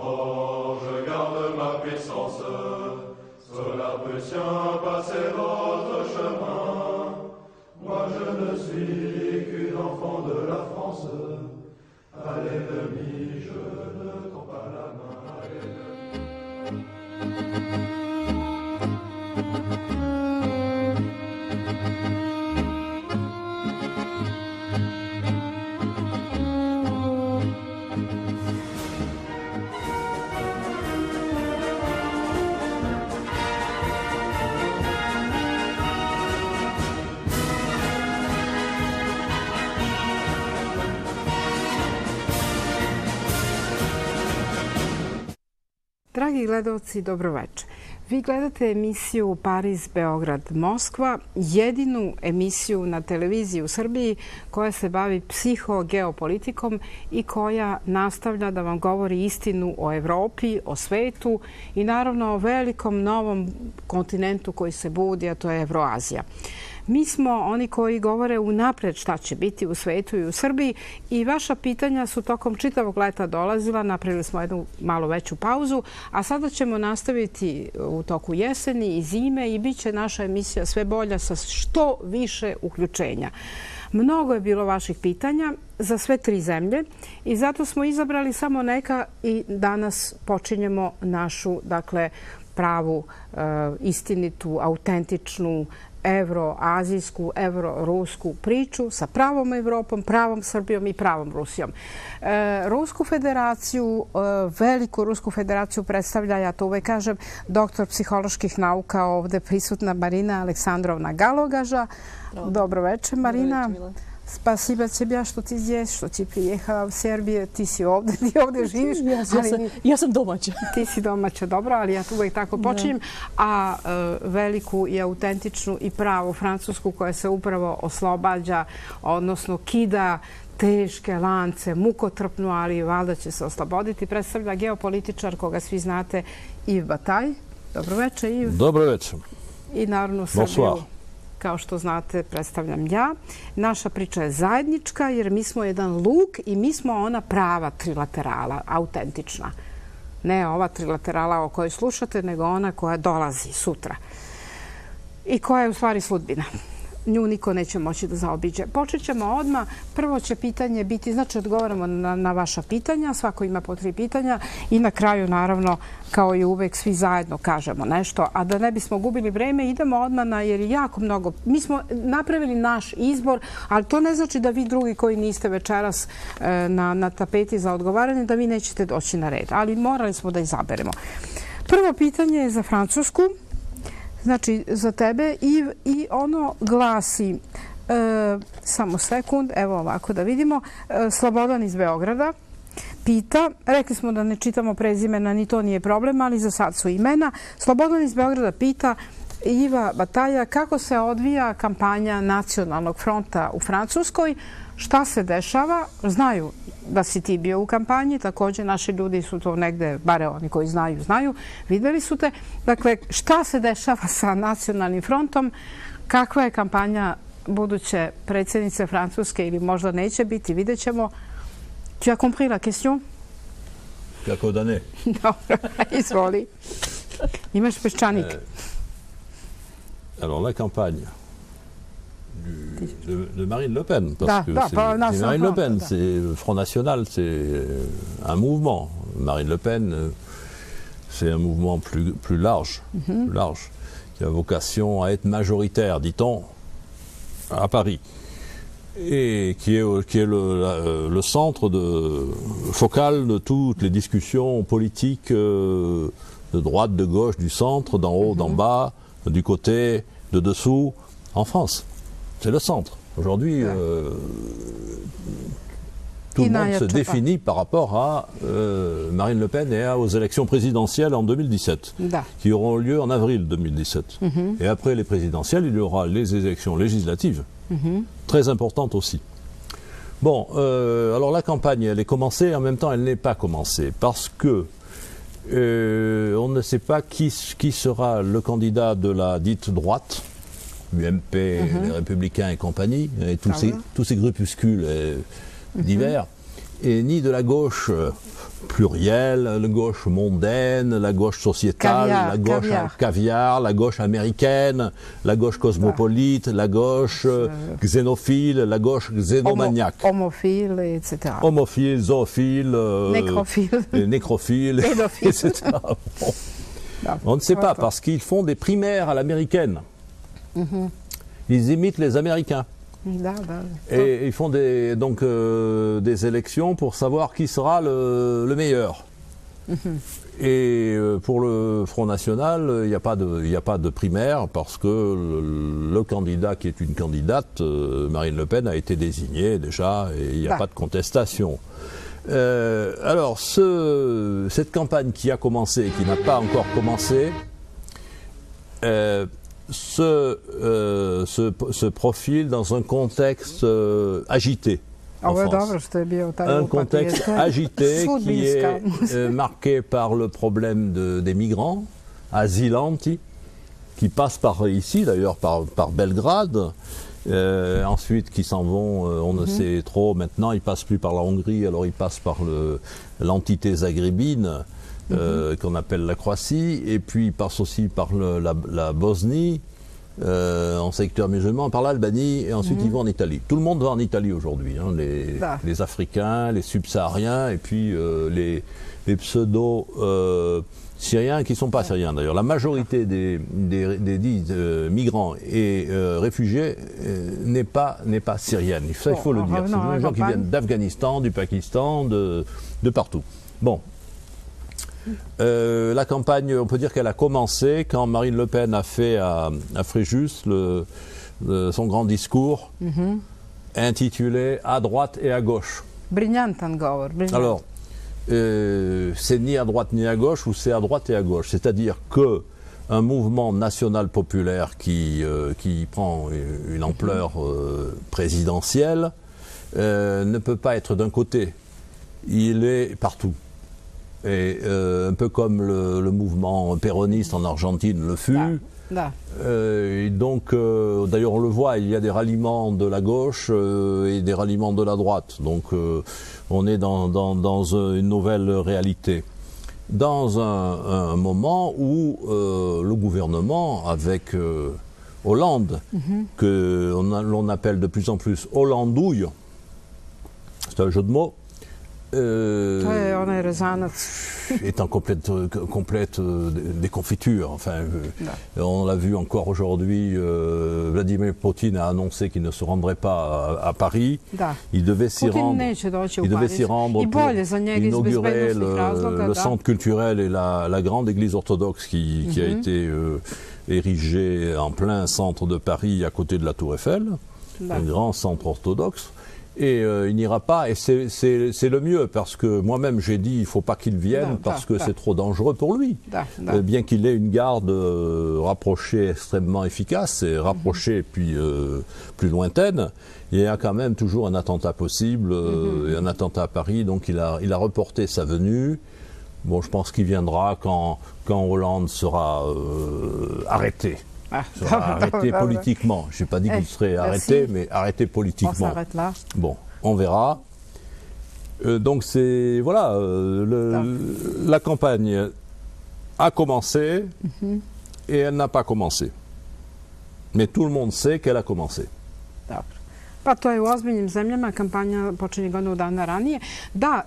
Oh, je garde ma puissance, cela peut bien passer votre chemin. Moi je ne suis qu'une enfant de la France, à l'ennemi je ne tends pas la main. À l'ennemi. Dragi gledalci, dobroveče. Vi gledate emisiju Pariz, Beograd, Moskva, jedinu emisiju na televiziji u Srbiji koja se bavi psihogeopolitikom i koja nastavlja da vam govori istinu o Evropi, o svetu i naravno o velikom novom kontinentu koji se budi, a to je Evroazija. Mi smo oni koji govore unapred šta će biti u svetu i u Srbiji i vaša pitanja su tokom čitavog leta dolazila. Napravili smo jednu malo veću pauzu, a sada ćemo nastaviti u toku jeseni i zime i bit će naša emisija sve bolja sa što više uključenja. Mnogo je bilo vaših pitanja za sve tri zemlje i zato smo izabrali samo neka i danas počinjemo našu, dakle, pravu, istinitu, autentičnu, evroazijsku, evrorusku priču sa pravom Evropom, pravom Srbijom i pravom Rusijom. Rusku federaciju, veliku Rusku federaciju predstavlja, ja to uvek kažem, doktor psiholoških nauka ovde prisutna Marina Aleksandrovna Galogaža. Dobro večer, Marina. Spasiba tebi što ti zdjes, što ti prijehala u Serbije, ti si ovdje, ti ovdje živiš. Ja sam domaća. Ti si domaća, dobro, ali ja tu uvijek tako počinjem. A veliku i autentičnu i pravu Francusku koja se upravo oslobađa, odnosno kida teške lance, mukotrpnu, ali valjda će se osloboditi. Predstavlja geopolitičar koga svi znate, Yves Bataille. Dobro večer, Yves. Dobro večer. I naravno Srbiju. Kao što znate, predstavljam ja. Naša priča je zajednička jer mi smo jedan luk i mi smo ona prava trilaterala, autentična. Ne ova trilaterala o kojoj slušate, nego ona koja dolazi sutra i koja je u stvari sudbina. Nju niko neće moći da zaobiđe. Počet ćemo odmah. Prvo će pitanje biti, znači odgovaramo na vaša pitanja, svako ima po 3 pitanja i na kraju naravno kao i uvek svi zajedno kažemo nešto, a da ne bismo gubili vreme idemo odmah jer je jako mnogo. Mi smo napravili naš izbor, ali to ne znači da vi drugi koji niste večeras na tapeti za odgovaranje, da vi nećete doći na red, ali morali smo da izaberemo. Prvo pitanje je za Francusku. Znači, za tebe i ono glasi, samo sekund, evo ovako da vidimo, Slobodan iz Beograda pita, rekli smo da ne čitamo prezimena, ni to nije problem, ali za sad su imena. Slobodan iz Beograda pita Yvesa Bataillea kako se odvija kampanja Nacionalnog fronta u Francuskoj, šta se dešava, znaju da si ti bio u kampanji, također naši ljudi su to negde, bare oni koji znaju, videli su te. Dakle, šta se dešava sa Nacionalnim frontom, kakva je kampanja buduće predsjednice Francuske ili možda neće biti, vidjet ćemo. Tu as compris la question? Kako da ne? Dobro, izvoli. Imaš peščanik. Alors, la campagne de Marine Le Pen, parce que c'est Marine Le Pen, c'est le Front National, c'est un mouvement. Marine Le Pen, c'est un mouvement plus large, qui a vocation à être majoritaire, dit-on, à Paris, et qui est le centre focal de toutes les discussions politiques de droite, de gauche, du centre, d'en haut, d'en bas, du côté, de dessous, en France. C'est le centre. Aujourd'hui, tout le monde se définit par rapport à Marine Le Pen et aux élections présidentielles en 2017, qui auront lieu en avril 2017. Et après les présidentielles, il y aura les élections législatives, très importantes aussi. Bon, alors la campagne, elle est commencée, et en même temps, elle n'est pas commencée, parce que on ne sait pas qui sera le candidat de la dite droite, l'UMP, les Républicains et compagnie, et tous ces groupuscules divers, et ni de la gauche plurielle, la gauche mondaine, la gauche sociétale, la gauche caviar, la gauche américaine, la gauche cosmopolite, la gauche xénophile, la gauche xénomaniaque. Homophile, etc. Homophile, zoophile, nécrophile, etc. Bon. On ne sait pas, parce qu'ils font des primaires à l'américaine. Ils imitent les Américains. Et ils font des élections pour savoir qui sera le meilleur. Et pour le Front National, il n'y a pas de primaire parce que le candidat qui est une candidate, Marine Le Pen, a été désigné déjà et il n'y a pas de contestation. Alors, cette campagne qui a commencé et qui n'a pas encore commencé, se profile dans un contexte agité en France. Un contexte agité qui est marqué par le problème des migrants, asylanti, qui passent par ici d'ailleurs, par Belgrade, ensuite qui s'en vont, on ne sait trop, maintenant ils passent plus par la Hongrie, alors ils passent par l'entité zagrébine, qu'on appelle la Croatie, et puis il passe aussi par la Bosnie, en secteur musulman, par l'Albanie, et ensuite ils vont en Italie. Tout le monde va en Italie aujourd'hui, hein, les Africains, les subsahariens, et puis les pseudo-syriens qui ne sont pas syriens d'ailleurs. La majorité des dits migrants et réfugiés n'est pas syrienne. Ça, il faut le dire. C'est des gens qui viennent d'Afghanistan, du Pakistan, de partout. Bon. La campagne, on peut dire qu'elle a commencé quand Marine Le Pen a fait à Fréjus son grand discours intitulé « À droite et à gauche ». Alors, c'est ni à droite ni à gauche, ou c'est à droite et à gauche. C'est-à-dire qu'un mouvement national populaire qui prend une ampleur présidentielle ne peut pas être d'un côté. Il est partout. Et un peu comme le mouvement péroniste en Argentine le fut. Et donc, d'ailleurs, on le voit, il y a des ralliements de la gauche et des ralliements de la droite. Donc, on est dans une nouvelle réalité. Dans un moment où le gouvernement, avec Hollande, que l'on appelle de plus en plus Hollandouille, c'est un jeu de mots, est en complète déconfiture. Enfin, on l'a vu encore aujourd'hui, Vladimir Poutine a annoncé qu'il ne se rendrait pas à Paris. Il devait s'y rendre pour inaugurer le centre culturel et la grande église orthodoxe qui a été érigée en plein centre de Paris à côté de la Tour Eiffel, un grand centre orthodoxe. Et il n'ira pas, et c'est le mieux, parce que moi-même j'ai dit il ne faut pas qu'il vienne, parce que c'est trop dangereux pour lui. Bien qu'il ait une garde rapprochée extrêmement efficace, et rapprochée puis plus lointaine, il y a quand même toujours un attentat possible, et un attentat à Paris, donc il a reporté sa venue. Bon, je pense qu'il viendra quand Hollande sera arrêté. Arrêté politiquement. Je n'ai pas dit qu'il serait arrêté, mais arrêté politiquement. On s'arrête là. Bon, on verra. Donc c'est voilà, la campagne a commencé et elle n'a pas commencé. Mais tout le monde sait qu'elle a commencé. Pa to je u ozbiljnim zemljama, kampanja počinje godinu dana ranije. Da,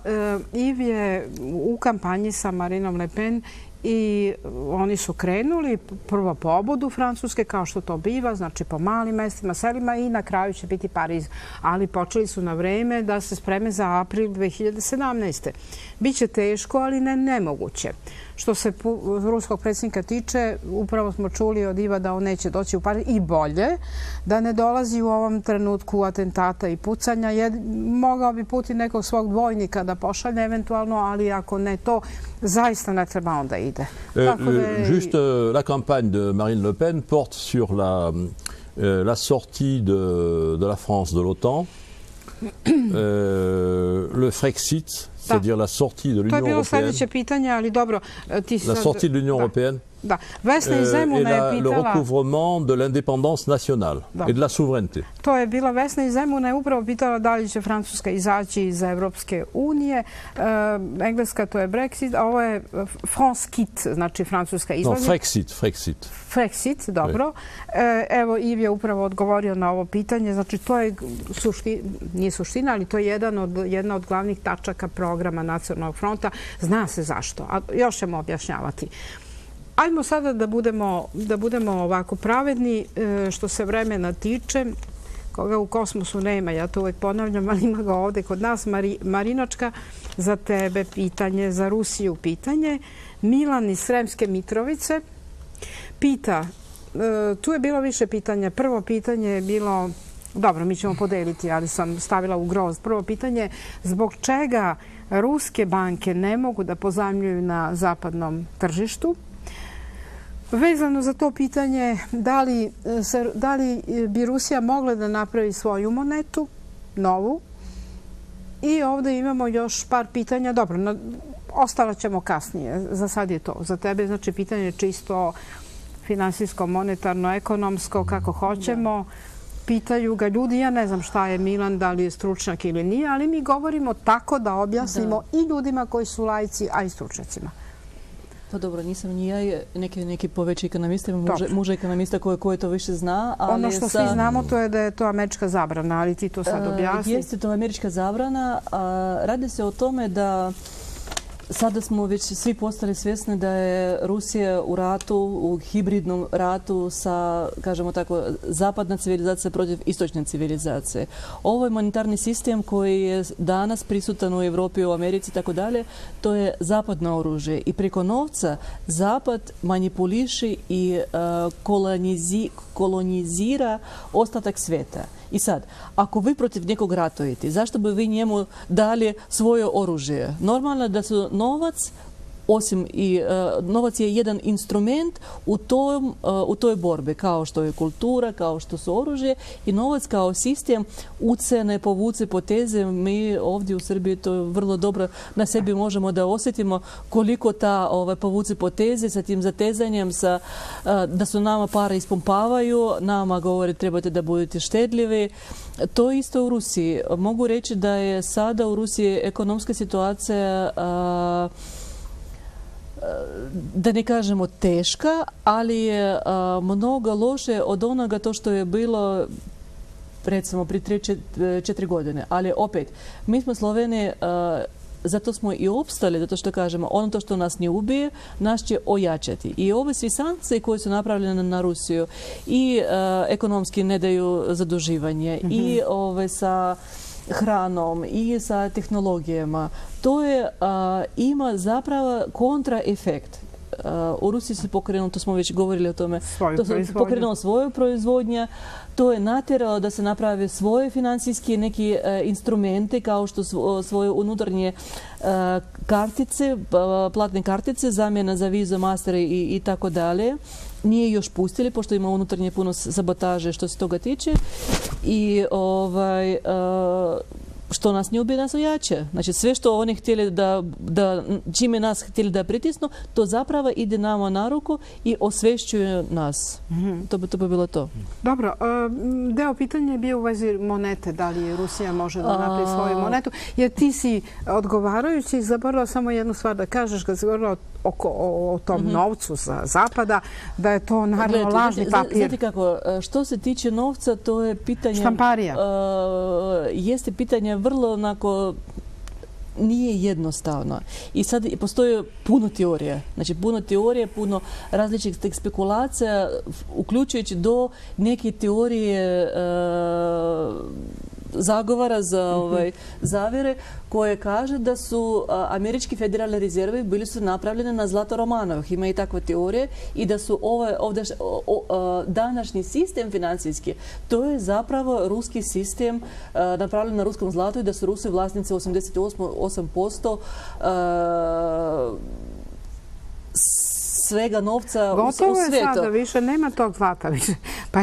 Iv je u kampanji sa Marinom Le Pen i oni su krenuli prvo po obodu Francuske, kao što to biva, znači po malim mestima, selima, i na kraju će biti Pariz. Ali počeli su na vreme da se spreme za april 2017. Biće teško, ali ne nemoguće. Što se ruskog predsjednika tiče, upravo smo čuli od Iva da on neće doći u Pariz, i bolje da ne dolazi u ovom trenutku atentata i pucanja. Mogao bi Putin nekog svog dvojnika da pošalje eventualno, ali ako ne to, zaista ne treba onda ide. Juste, la campagne de Marine Le Pen porte sur la sortie de la France de l'OTAN, le Frexit, c'est-à-dire la sortie de l'Union européenne. To je bilo sljedeće pitanje, ali dobro. La sortie de l'Union européenne. Da. Vesna iz Zemuna je pitala... Le recouvrement de l'indépendance nationale et de la souveraineté. To je bila Vesna iz Zemuna je upravo pitala da li će Francuska izaći iz Evropske unije. Engleska to je Brexit, a ovo je Franskit, znači Francuska izlazi. No, Frexit. Frexit, dobro. Evo, Iv je upravo odgovorio na ovo pitanje. Znači, to je nije suština, ali to je jedna od glavnih tačaka programa Nacionalnog fronta. Zna se zašto, a još ćemo objašnjavati. Ajmo sada da budemo ovako pravedni što se vremena tiče, koga u kosmosu nema, ja to uvijek ponavljam, ali ima ga ovdje kod nas. Marinačka, za tebe pitanje, za Rusiju pitanje. Milan iz Sremske Mitrovice pita, tu je bilo više pitanja. Prvo pitanje je bilo, dobro, mi ćemo podeliti, ali sam stavila u grozd. Prvo pitanje, zbog čega ruske banke ne mogu da pozajmljuju na zapadnom tržištu? Vezano za to pitanje, da li bi Rusija mogla da napravi svoju monetu, novu? I ovdje imamo još par pitanja. Dobro, ostala ćemo kasnije. Za sad je to. Za tebe, znači, pitanje čisto finansijsko, monetarno, ekonomsko, kako hoćemo. Pitaju ga ljudi, ja ne znam šta je Milan, da li je stručnjak ili nije, ali mi govorimo tako da objasnimo i ljudima koji su laici, a i stručnjacima. Pa dobro, nisam ni ja neki poveći ekonomista, muža ekonomista koji to više zna. Ono što svi znamo to je da je to američka zabrana, ali ti to sad objasni. Jeste to američka zabrana. Radi se o tome da sada smo već svi postali svjesni da je Rusija u ratu, u hibridnom ratu sa, kažemo tako, zapadna civilizacija protiv istočne civilizacije. Ovo je monetarni sistem koji je danas prisutan u Europi, u Americi i tako dalje. To je zapadno oružje i preko novca Zapad manipuliše i kolonizira ostatak svijeta. I sad, ako vi protiv nekog ratujete, zašto bi vi njemu dali svoje oružje? Normalno da su novac, novac je jedan instrument u toj borbi, kao što je kultura, kao što su oružje i novac kao sistem ucene, povuce, poteze. Mi ovdje u Srbiji to vrlo dobro na sebi možemo da osjetimo koliko ta povuce poteze sa tim zatezanjem, da su nama pare ispumpavaju, nama govore trebate da budete štedljivi. To isto u Rusiji. Mogu reći da je sada u Rusiji ekonomska situacija da ne kažemo teška, ali je mnogo loše od onoga to što je bilo recimo prije 3-4 godine. Ali opet, mi smo Sloveni, zato smo i opstali, zato što kažemo ono to što nas ne ubije, nas će ojačati. I ove svi sankcije koje su napravljene na Rusiju i ekonomski ne daju zaduživanje i sa hranom i sa tehnologijama, to ima zapravo kontraefekt. U Rusiji se pokrenulo, to smo već govorili o tome, to se pokrenulo svoju proizvodnju, to je natjeralo da se naprave svoje financijske neki instrumente kao što svoje unutarnje kartice, platne kartice, zamjena za Visa, Master i tako dalje. Nije još pustili, pošto ima unutarnje puno sabotaže što se toga tiče. I što nas ne ubije, nas ojače. Znači sve što oni htjeli čime nas htjeli da pritisnu, to zapravo ide nama na ruku i osvešćuje nas. To bi bilo to. Dobro, deo pitanja je bio u vezi monete, da li Rusija može da napravi svoju monetu, jer ti si odgovarajući zaboravila samo jednu stvar da kažeš kad si govorila o tom novcu za Zapada, da je to naravno lažni papir. Znate kako, što se tiče novca, to je pitanje... Štamparija. Jeste pitanje vrlo onako nije jednostavno. I sad postoji puno teorije. Znači puno teorije, puno različitih spekulacija, uključujući do neke teorije zagovara za zavjere koje kaže da su američki federalne rezerve bili su napravljene na zlato Romanovih. Ima i takve teorije i da su današnji sistem financijski, to je zapravo ruski sistem napravljen na ruskom zlatu i da su Rusi vlasnici 88% svega novca u svijetu. Gotovo je sada, više nema tog zlata više. Pa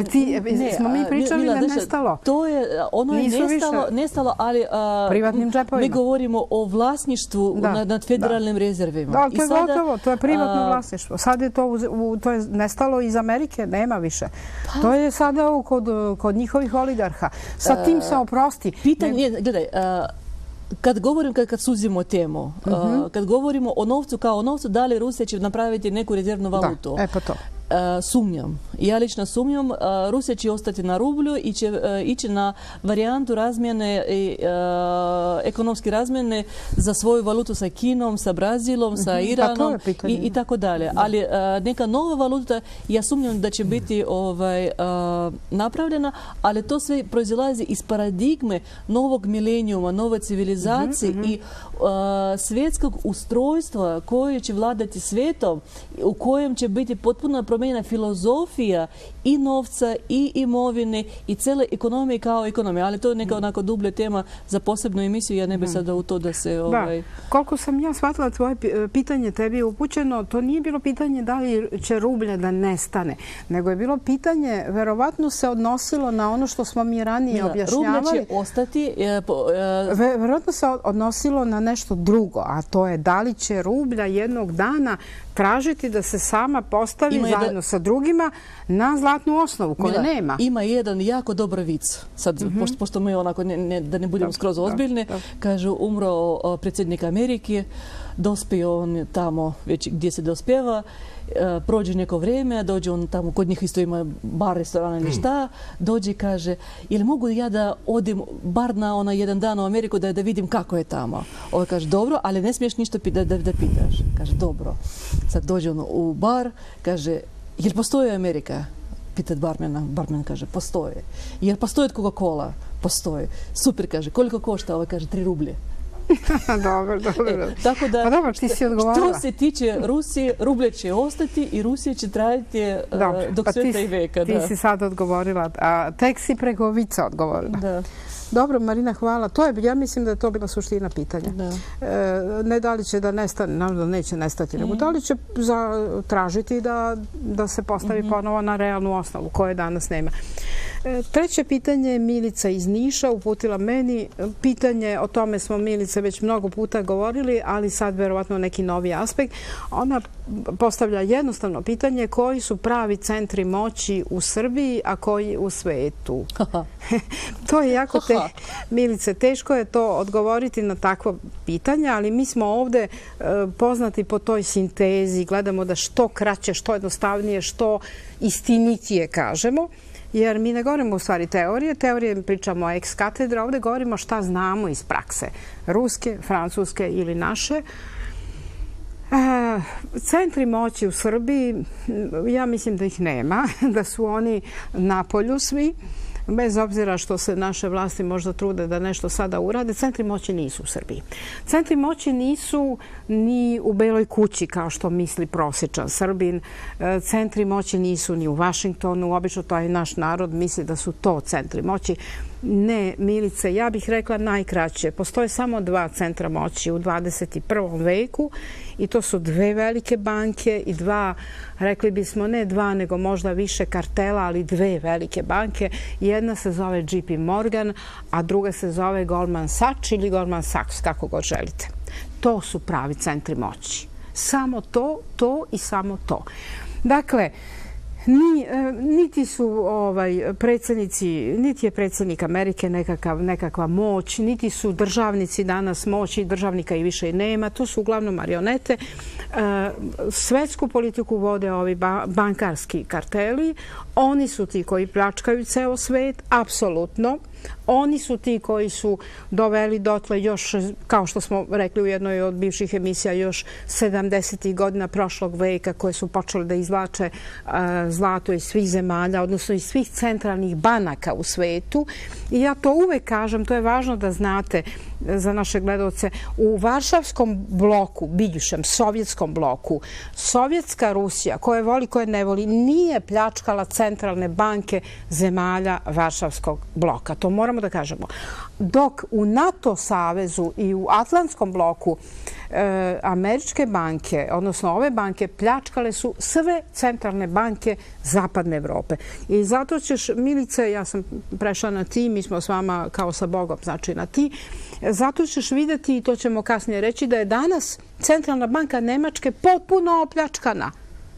smo mi pričali da je nestalo. Ono je nestalo, ali mi govorimo o vlasništvu nad federalnim rezervima. Da, to je gotovo, to je privatno vlasništvo. Sad je to je nestalo iz Amerike, nema više. To je sada kod njihovih oligarha. Sa tim se oprosti. Pitanje, gledaj, kad suzimo temu, kad govorimo o novcu kao o novcu, da li Rusija će napraviti neku rezervnu valutu? Da, pa to. Sumnjam. Ja lično sumnjam. Rusija će ostati na rublju i će ići na varijantu razmjene, ekonomske razmjene za svoju valutu sa Kinom, sa Brazilom, sa Iranom i tako dalje. Ali neka nova valuta, ja sumnjam da će biti napravljena, ali to sve proizilazi iz paradigme novog milenijuma, nove civilizacije i svjetskog ustrojstva koje će vladati svijetom, u kojem će biti potpuno promijenjena filozofija i novca i imovine i cijele ekonomije kao ekonomije. Ali to je neka onako dublja tema za posebnu emisiju. Ja ne bih sada u to da se... Koliko sam ja shvatila tvoje pitanje tebi upućeno, to nije bilo pitanje da li će rublja da nestane, nego je bilo pitanje, verovatno se odnosilo na ono što smo mi ranije objašnjavali. Rublja će ostati... Verovatno se odnosilo na nešto drugo, a to je da li će rublja jednog dana tražiti da se sama postavi zajedno sa drugima na zlatnu osnovu koje nema. Ima jedan jako dobar vic. Sad, pošto mi onako, da ne budemo skroz ozbiljni, kažu, umro predsjednik Amerike, dospio on tamo već gdje se dospjeva, prođe neko vrijeme, dođe on tamo, kod njih isto ima bar, restorana ili šta, dođe i kaže, jel mogu ja da odim bar na jedan dan u Ameriku da vidim kako je tamo? Ovo kaže, dobro, ali ne smiješ ništa da pitaš. Kaže, dobro. Sad dođe on u bar, kaže, jel postoji Amerika? Pitat barmena. Barmen kaže, postoje. Jel postoji Coca-Cola? Postoje. Super, kaže, koliko košta? Ovo kaže, 3 rublje. Dobro. Tako da, pa dobro, ti si odgovorila. Što se tiče Rusije, rublje će ostati i Rusija će trajati dok sveta i veka. Ti si sad odgovorila, a tek si preko vica odgovorila. Da. Dobro, Marina, hvala. Ja mislim da je to bila suština pitanja. Ne da li će da nestane, naravno da neće nestati, nego da li će tražiti da se postavi ponovo na realnu osnovu koje danas nema. Treće pitanje je Milica iz Niša uputila meni. Pitanje, o tome smo Milice već mnogo puta govorili, ali sad verovatno neki novi aspekt. Ona postavlja jednostavno pitanje koji su pravi centri moći u Srbiji, a koji u svetu. To je jako Milice, teško je to odgovoriti na takvo pitanje, ali mi smo ovdje poznati po toj sintezi. Gledamo da što kraće, što jednostavnije, što istinitije kažemo. Jer mi ne govorimo u stvari teorije pričamo o ex katedra, ovdje govorimo šta znamo iz prakse. Ruske, francuske ili naše. Centri moći u Srbiji, ja mislim da ih nema, da su oni na polju svi. Bez obzira što se naše vlasti možda trude da nešto sada urade, centri moći nisu u Srbiji. Centri moći nisu ni u Beloj kući, kao što misli prosječan Srbin. Centri moći nisu ni u Vašingtonu. Obično taj naš narod misli da su to centri moći. Ne, Milice, ja bih rekla najkraće. Postoje samo 2 centra moći u 21. veku i to su 2 velike banke i 2, rekli bismo ne 2, nego možda više kartela, ali 2 velike banke. Jedna se zove JP Morgan, a druga se zove Goldman Sachs ili Goldman Sachs, kako god želite. To su pravi centri moći. Samo to i samo to. Dakle, niti su predsjednici, niti je predsjednik Amerike nekakva moć, niti su državnici danas moći, državnika i više i nema, to su uglavnom marionete. Svetsku politiku vode ovi bankarski karteli, oni su ti koji pljačkaju ceo svet, apsolutno. Oni su ti koji su doveli dotle još, kao što smo rekli u jednoj od bivših emisija, još 70. godina prošlog veka koje su počeli da izvlače zlato iz svih zemalja, odnosno iz svih centralnih banaka u svetu. I ja to uvek kažem, to je važno da znate za naše gledalce, u Varšavskom bloku, bivšem sovjetskom bloku, sovjetska Rusija, koje voli, koje ne voli, nije pljačkala centralne banke zemalja Varšavskog bloka. To To moramo da kažemo. Dok u NATO savezu i u Atlantskom bloku američke banke, odnosno ove banke, pljačkale su sve centralne banke Zapadne Evrope. I zato ćeš, Milice, ja sam prešla na ti, mi smo s vama kao sa Bogom, znači na ti, zato ćeš vidjeti, i to ćemo kasnije reći, da je danas centralna banka Nemačke potpuno opljačkana.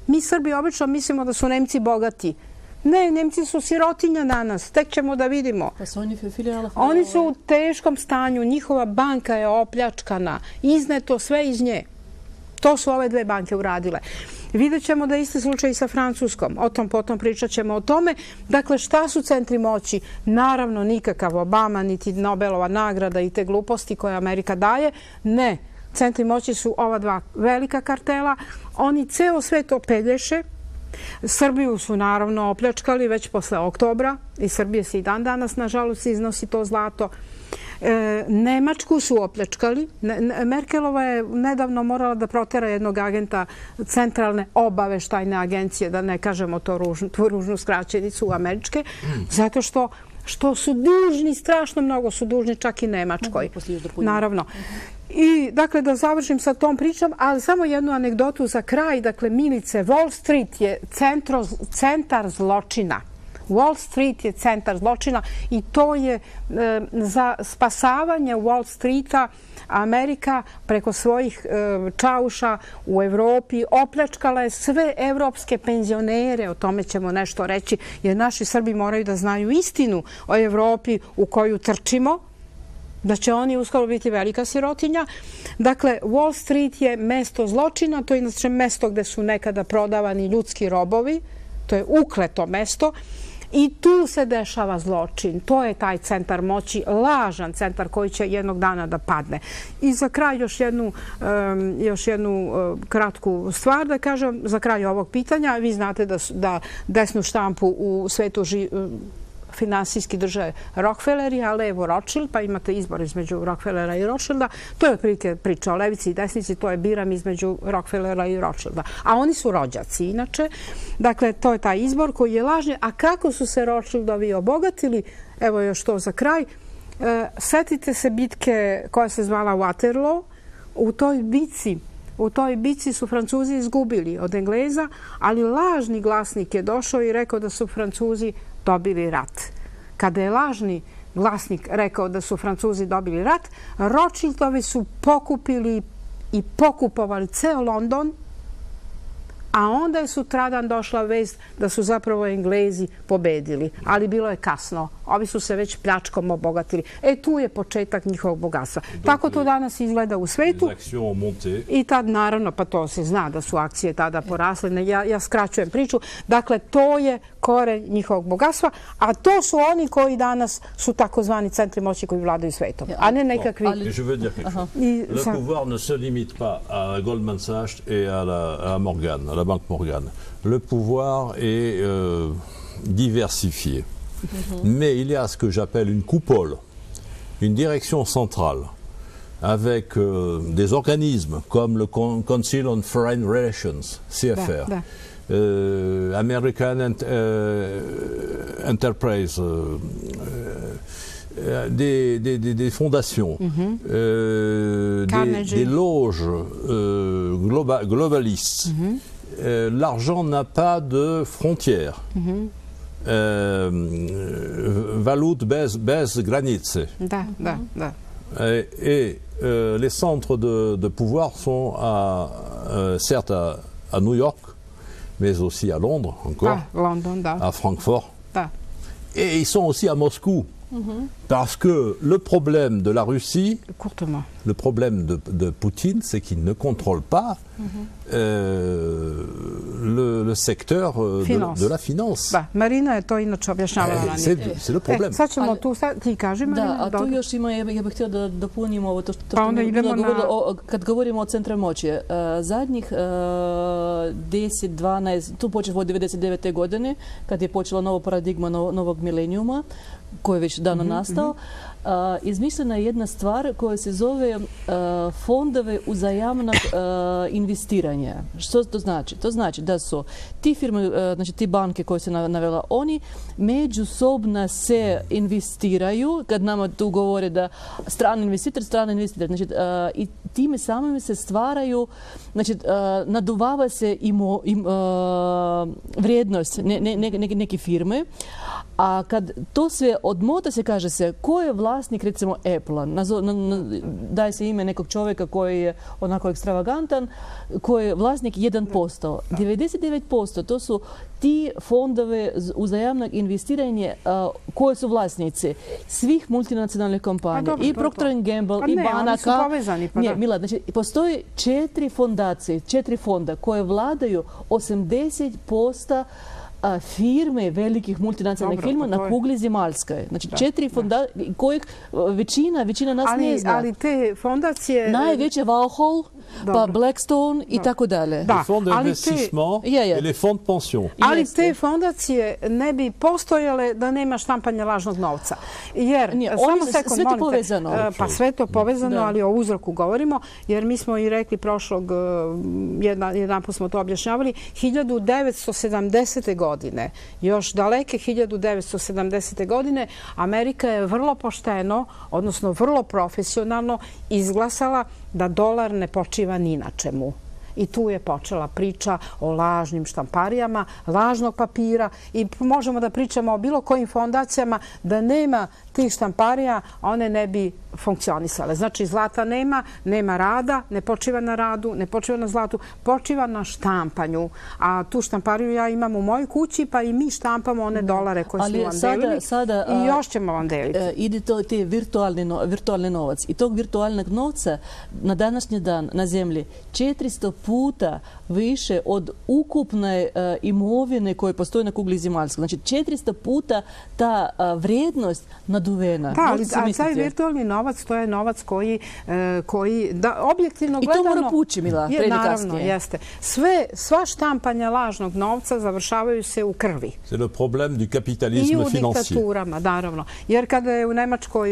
Mi Srbi obično mislimo da su Nemci bogati. Ne, Nemci su sirotinja danas, tek ćemo da vidimo. Oni su u teškom stanju, njihova banka je opljačkana, izneto sve iz nje. To su ove dve banke uradile. Vidjet ćemo da je isti slučaj i sa Francuskom. O tom potom pričat ćemo o tome. Dakle, šta su centri moći? Naravno, nikakav Obama, niti Nobelova nagrada i te gluposti koje Amerika daje. Ne, centri moći su ova dva velika kartela. Oni ceo svet opelješe. Srbiju su naravno opljačkali već posle oktobra i Srbije se i dan danas, nažalost, iznosi to zlato. Nemačku su opljačkali. Merkelova je nedavno morala da protera jednog agenta centralne obaveštajne agencije, da ne kažemo tu ružnu skraćenicu američke, zato što su dužni, strašno mnogo su dužni čak i Nemačkoj. Naravno. I, dakle, da završim sa tom pričom, ali samo jednu anegdotu za kraj. Dakle, Milice, Wall Street je centar zločina. Wall Street je centar zločina i to je za spasavanje Wall Streeta Amerika preko svojih čauša u Evropi opljačkala je sve evropske penzionere, o tome ćemo nešto reći, jer naši Srbi moraju da znaju istinu o Evropi u koju trčimo, da će oni uskoro biti velika sirotinja. Dakle, Wall Street je mesto zločina, to je inače mesto gde su nekada prodavani ljudski robovi, to je ukleto mesto. I tu se dešava zločin. To je taj centar moći, lažan centar koji će jednog dana da padne. I za kraj još jednu kratku stvar da kažem, za kraj ovog pitanja. Vi znate da desnu štampu u svetu finansijski drže Rockefelleri, a levo Rothschild, pa imate izbor između Rockefellera i Rothschilda. To je otprilike priča o levici i desnici, to je biram između Rockefellera i Rothschilda. A oni su rođaci, inače. Dakle, to je taj izbor koji je lažni. A kako su se Rothschildovi obogatili? Evo još to za kraj. Setite se bitke koja se zvala Waterloo. U toj bici su Francuzi izgubili od Engleza, ali lažni glasnik je došao i rekao da su Francuzi dobili rat. Kada je lažni glasnik rekao da su Francuzi dobili rat, Rothschildovi su pokupili i pokupovali ceo London, a onda je sutradan došla vest da su zapravo Englezi pobedili. Ali bilo je kasno. Ovi su se već pljačkom obogatili. Tu je početak njihovog bogatstva. Tako to danas izgleda u svetu. I tad, naravno, pa to se zna da su akcije tada porasle. Ja skraćujem priču. Dakle, to je koren njihovog bogatstva, a to su oni koji danas su takozvani centri moći koji vladaju svetom, a ne nekakvi... Je veux dire quelque chose. Le pouvoir ne se limite pas à Goldman Sachs et à Morgan, à la banque Morgan. Le pouvoir est diversifié. Mais il y a ce que j'appelle une coupole, une direction centrale, avec des organismes comme le Council on Foreign Relations, CFR, American Enterprise, des fondations, des loges globalistes. L'argent n'a pas de frontières. Valute bez granice. Et les centres de pouvoir sont certes à New York, mais aussi à Londres encore, à Francfort. Et ils sont aussi à Moscou. Parce que le problème de la Russie, le problème de Poutine, c'est qu'il ne contrôle pas le secteur de la finance. Marina je to inače objašnjavala. C'est le problème. Sad ćemo tu, ti kaži Marina. Da, a tu još ima, ja bih htjela da dopunim ovo, to što mi je bilo govorilo, kad govorimo o centru moći. Zadnjih 10-12, tu počeo od 99. godine, kad je počela nova paradigma novog milenijuma, koji je već davno nastao, izmišljena je jedna stvar koja se zove fondove uzajamnog investiranja. Što to znači? To znači da su ti firme, znači ti banke koje se navela, oni međusobno se investiraju, kad nama tu govore da strani investitor, znači i time samim se stvaraju, znači naduvava se vrijednost neke firme, a kad to sve odmota se kaže se ko je vlasnik recimo Apple-a, daje se ime nekog čovjeka koji je onako ekstravagantan, koji je vlasnik 1%. 99% to su ti fondove uzajamnog investiranja koje su vlasnici svih multinacionalnih kompanija, i Procter & Gamble, i banaka. Oni su povezani. Ne, Mila, znači postoji 4 fondacije, 4 fonda koje vladaju 80% firme velikih multinacionalnih firma na kugli zemaljskoj. Znači 4 fonda kojih većina nas ne zna. Ali te fondacije... Najveće Vauxhall, pa Blackstone i tako dalje. Les fonds d'investissement et les fonds de pension. Ali te fondacije ne bi postojale da nema štampanja lažnog novca. Jer, sve to povezano. Pa sve to povezano, ali o uzroku govorimo, jer mi smo i rekli prošlog, jedan put smo to objašnjavali, 1970. godine, još daleke 1970. godine, Amerika je vrlo pošteno, odnosno vrlo profesionalno izglasala da dolar ne počiva ni na čemu. I tu je počela priča o lažnim štamparijama, lažnog papira i možemo da pričamo o bilo kojim fondacijama da nema tih štamparija, one ne bi funkcionisale. Znači, zlata nema rada, ne počiva na radu, ne počiva na zlatu, počiva na štampanju. A tu štampariju ja imam u mojoj kući, pa i mi štampamo one dolare koje smo vam delili i još ćemo vam deliti. Ide to te virtualni novac. I tog virtualnog novca na današnji dan na zemlji 400 puta više od ukupne imovine koje postoji na kugli zemaljskoj. Znači 400 puta ta vrijednost naduvena. Da, ali taj virtualni novac, to je novac koji objektivno gledano... I to mora pući, Mila, prije kasnije. Naravno, jeste. Sva štampanja lažnog novca završavaju se u krvi. C'est le problème du capitalisme financier. I u diktaturama, naravno. Jer kada je u Nemačkoj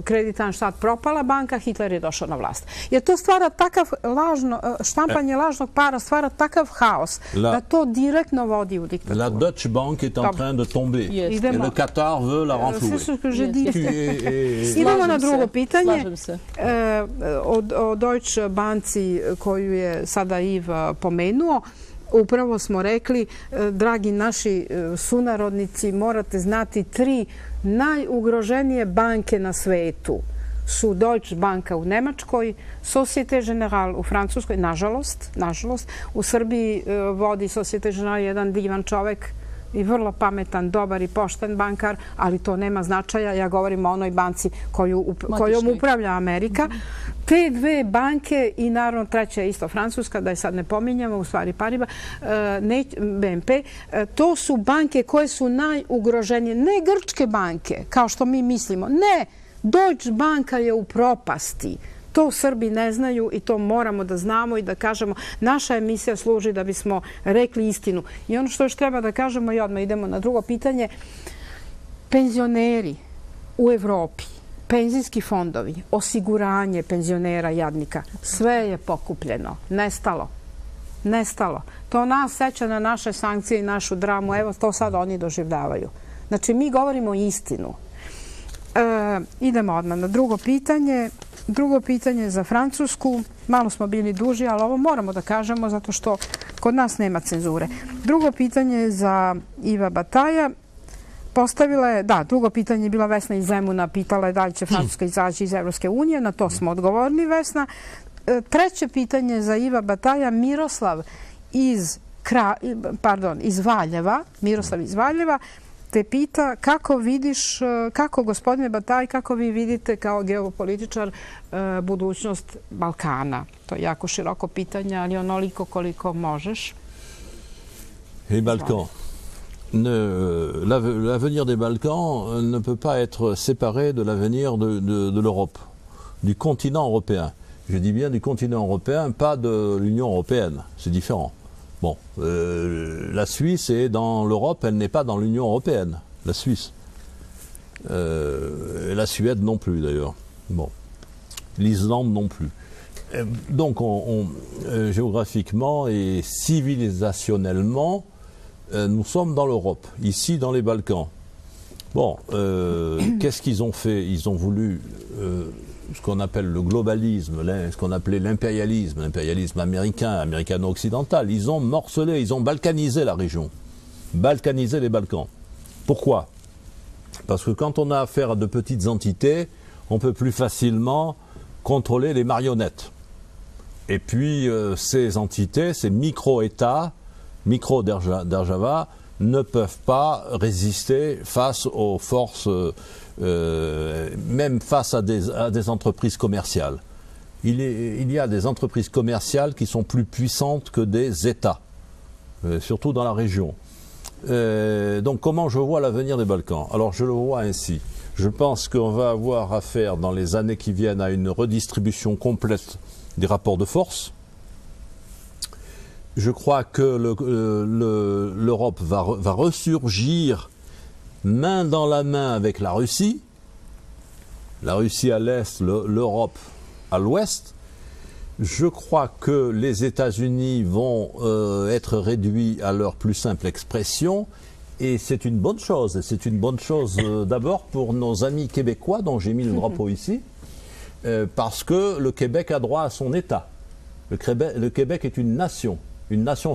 Kreditanstalt propala banka, Hitler je došao na vlast. Jer to stvara takav štampanje lažnog para, stvara takav haos da to direktno vodi u diktaturu. La Deutsche Bank est en train de tomber. Et le Qatar veut la renflouer. Idemo na drugo pitanje. O Deutsche Banci koju je sada Iv pomenuo. Upravo smo rekli, dragi naši sunarodnici, morate znati 3 najugroženije banke na svetu su Deutsche Banka u Nemačkoj, Societe Generale u Francuskoj, nažalost. U Srbiji vodi Societe Generale jedan divan čovek i vrlo pametan, dobar i pošten bankar, ali to nema značaja. Ja govorim o onoj banci kojom upravlja Amerika. Te 2 banke i naravno treća je isto Francuska, da je sad ne pominjamo, u stvari Paribas, BNP, to su banke koje su najugroženije. Ne grčke banke, kao što mi mislimo. Ne, Deutsche Banka je u propasti. To Srbi ne znaju i to moramo da znamo i da kažemo. Naša emisija služi da bismo rekli istinu. I ono što još treba da kažemo, i odmah idemo na drugo pitanje, penzioneri u Evropi, penzijski fondovi, osiguranje penzionera jadnika, sve je pokupljeno, nestalo. To nas seća na naše sankcije i našu dramu. Evo, to sad oni doživljavaju. Znači, mi govorimo istinu. Idemo odmah na drugo pitanje. Drugo pitanje za Francusku. Malo smo bili duži, ali ovo moramo da kažemo zato što kod nas nema cenzure. Drugo pitanje je za Iva Bataja. Postavila je, drugo pitanje je bila Vesna iz Zemuna, pitala je da li će Francuska izaći iz Evropske unije. Na to smo odgovorili, Vesna. Treće pitanje je za Iva Bataja. Miroslav iz Valjeva. Miroslav iz Valjeva te pita kako, gospodine Bataj, kako vi vidite kao geopolitičar budućnost Balkana? To je jako široko pitanje, ali onoliko koliko možeš. Les Balkans. L'avenir des Balkans ne peut pas être séparé de l'avenir de l'Europe, du continent européen. Je dis bien du continent européen, pas de l'Union européenne. C'est différent. Bon, la Suisse est dans l'Europe, elle n'est pas dans l'Union européenne, la Suisse. La Suède non plus d'ailleurs. Bon. L'Islande non plus. Donc géographiquement et civilisationnellement, nous sommes dans l'Europe, ici dans les Balkans. Bon, qu'est-ce qu'ils ont fait? Ils ont voulu ce qu'on appelle le globalisme, ce qu'on appelait l'impérialisme américain, américano-occidental. Ils ont morcelé, ils ont balkanisé la région, balkanisé les Balkans. Pourquoi? Parce que quand on a affaire à de petites entités, on peut plus facilement contrôler les marionnettes. Et puis ces entités, ces micro-États, micro-Derjava, ne peuvent pas résister face aux forces, même face à des entreprises commerciales. Il y a des entreprises commerciales qui sont plus puissantes que des États, surtout dans la région. Donc comment je vois l'avenir des Balkans? Alors je le vois ainsi. Je pense qu'on va avoir affaire dans les années qui viennent à une redistribution complète des rapports de force. Je crois que l'Europe va ressurgir main dans la main avec la Russie à l'est, l'Europe à l'ouest. Je crois que les États-Unis vont être réduits à leur plus simple expression, et c'est une bonne chose. Et c'est une bonne chose d'abord pour nos amis québécois, dont j'ai mis le drapeau ici, parce que le Québec a droit à son État. Le Québec est une nation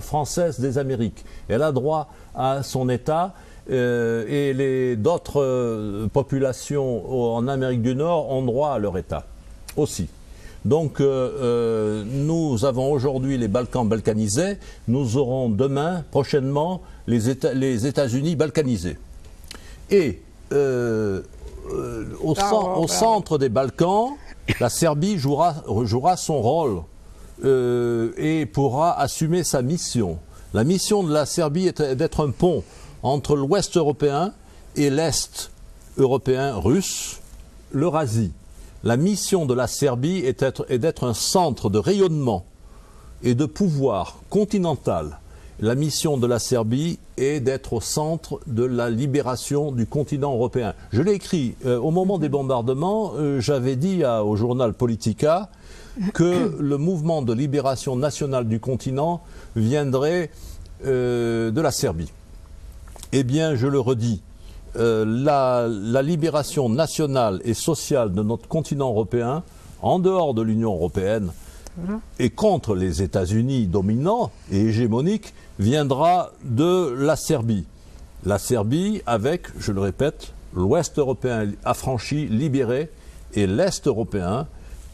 française des Amériques. Elle a droit à son État, et d'autres populations en Amérique du Nord ont droit à leur État aussi. Donc nous avons aujourd'hui les Balkans balkanisés, nous aurons demain, prochainement, les États-Unis balkanisés. Et au centre des Balkans, la Serbie jouera son rôle et pourra assumer sa mission. La mission de la Serbie est d'être un pont entre l'Ouest européen et l'Est européen russe, l'Eurasie. La mission de la Serbie est d'être un centre de rayonnement et de pouvoir continental. La mission de la Serbie est d'être au centre de la libération du continent européen. Je l'ai écrit au moment des bombardements, j'avais dit au journal Politica que le mouvement de libération nationale du continent viendrait de la Serbie. Eh bien, je le redis. La libération nationale et sociale de notre continent européen, en dehors de l'Union européenne, et contre les États-Unis dominants et hégémoniques, viendra de la Serbie. La Serbie avec, je le répète, l'Ouest européen affranchi, libéré, et l'Est européen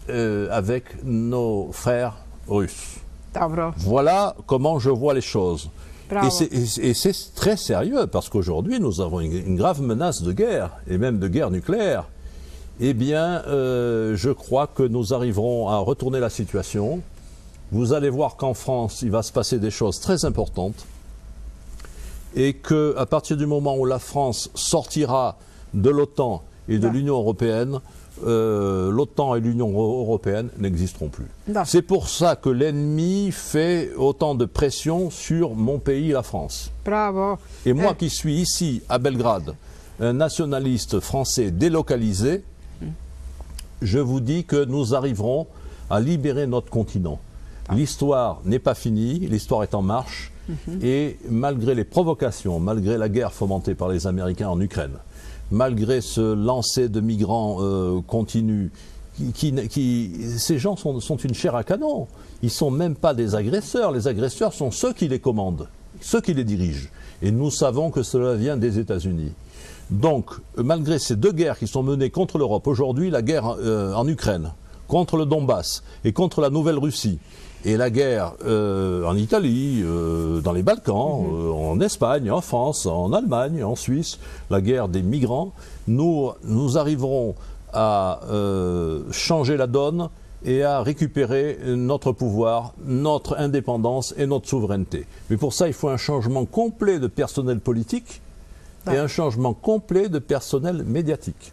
avec nos frères russes. Voilà comment je vois les choses. Et c'est très sérieux, parce qu'aujourd'hui, nous avons une grave menace de guerre, et même de guerre nucléaire. Eh bien, je crois que nous arriverons à retourner la situation. Vous allez voir qu'en France, il va se passer des choses très importantes, et qu'à partir du moment où la France sortira de l'OTAN et de l'Union européenne, l'OTAN et l'Union européenne n'existeront plus. C'est pour ça que l'ennemi fait autant de pression sur mon pays, la France. Bravo. Et moi qui suis ici, à Belgrade, un nationaliste français délocalisé, je vous dis que nous arriverons à libérer notre continent. L'histoire n'est pas finie, l'histoire est en marche, et malgré les provocations, malgré la guerre fomentée par les Américains en Ukraine, malgré ce lancer de migrants continu, ces gens sont une chair à canon. Ils ne sont même pas des agresseurs. Les agresseurs sont ceux qui les commandent, ceux qui les dirigent. Et nous savons que cela vient des États-Unis. Donc, malgré ces deux guerres qui sont menées contre l'Europe, aujourd'hui, la guerre en Ukraine, contre le Donbass et contre la Nouvelle-Russie, et la guerre en Italie, dans les Balkans, en Espagne, en France, en Allemagne, en Suisse, la guerre des migrants, nous arriverons à changer la donne et à récupérer notre pouvoir, notre indépendance et notre souveraineté. Mais pour ça, il faut un changement complet de personnel politique et un changement complet de personnel médiatique.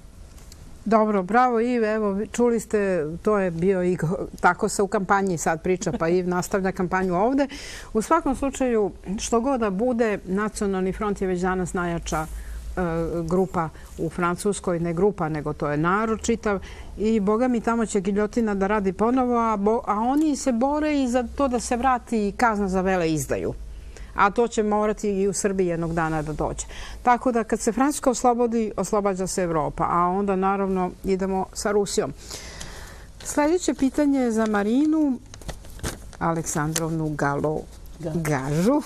Dobro, bravo Iv, evo čuli ste, to je bio i tako se u kampanji sad priča, pa Iv nastavlja kampanju ovde. U svakom slučaju, što god da bude, Nacionalni front je već danas najjača grupa u Francuskoj, ne grupa, nego to je narod čitav i boga mi tamo će giljotina da radi ponovo, a oni se bore i za to da se vrati kazna za veleizdaju. A to će morati i u Srbiji jednog dana da dođe. Tako da kad se Francuska oslobodi, oslobađa se Evropa, a onda naravno idemo sa Rusijom. Sljedeće pitanje je za Marinu Aleksandrovnu Gažu.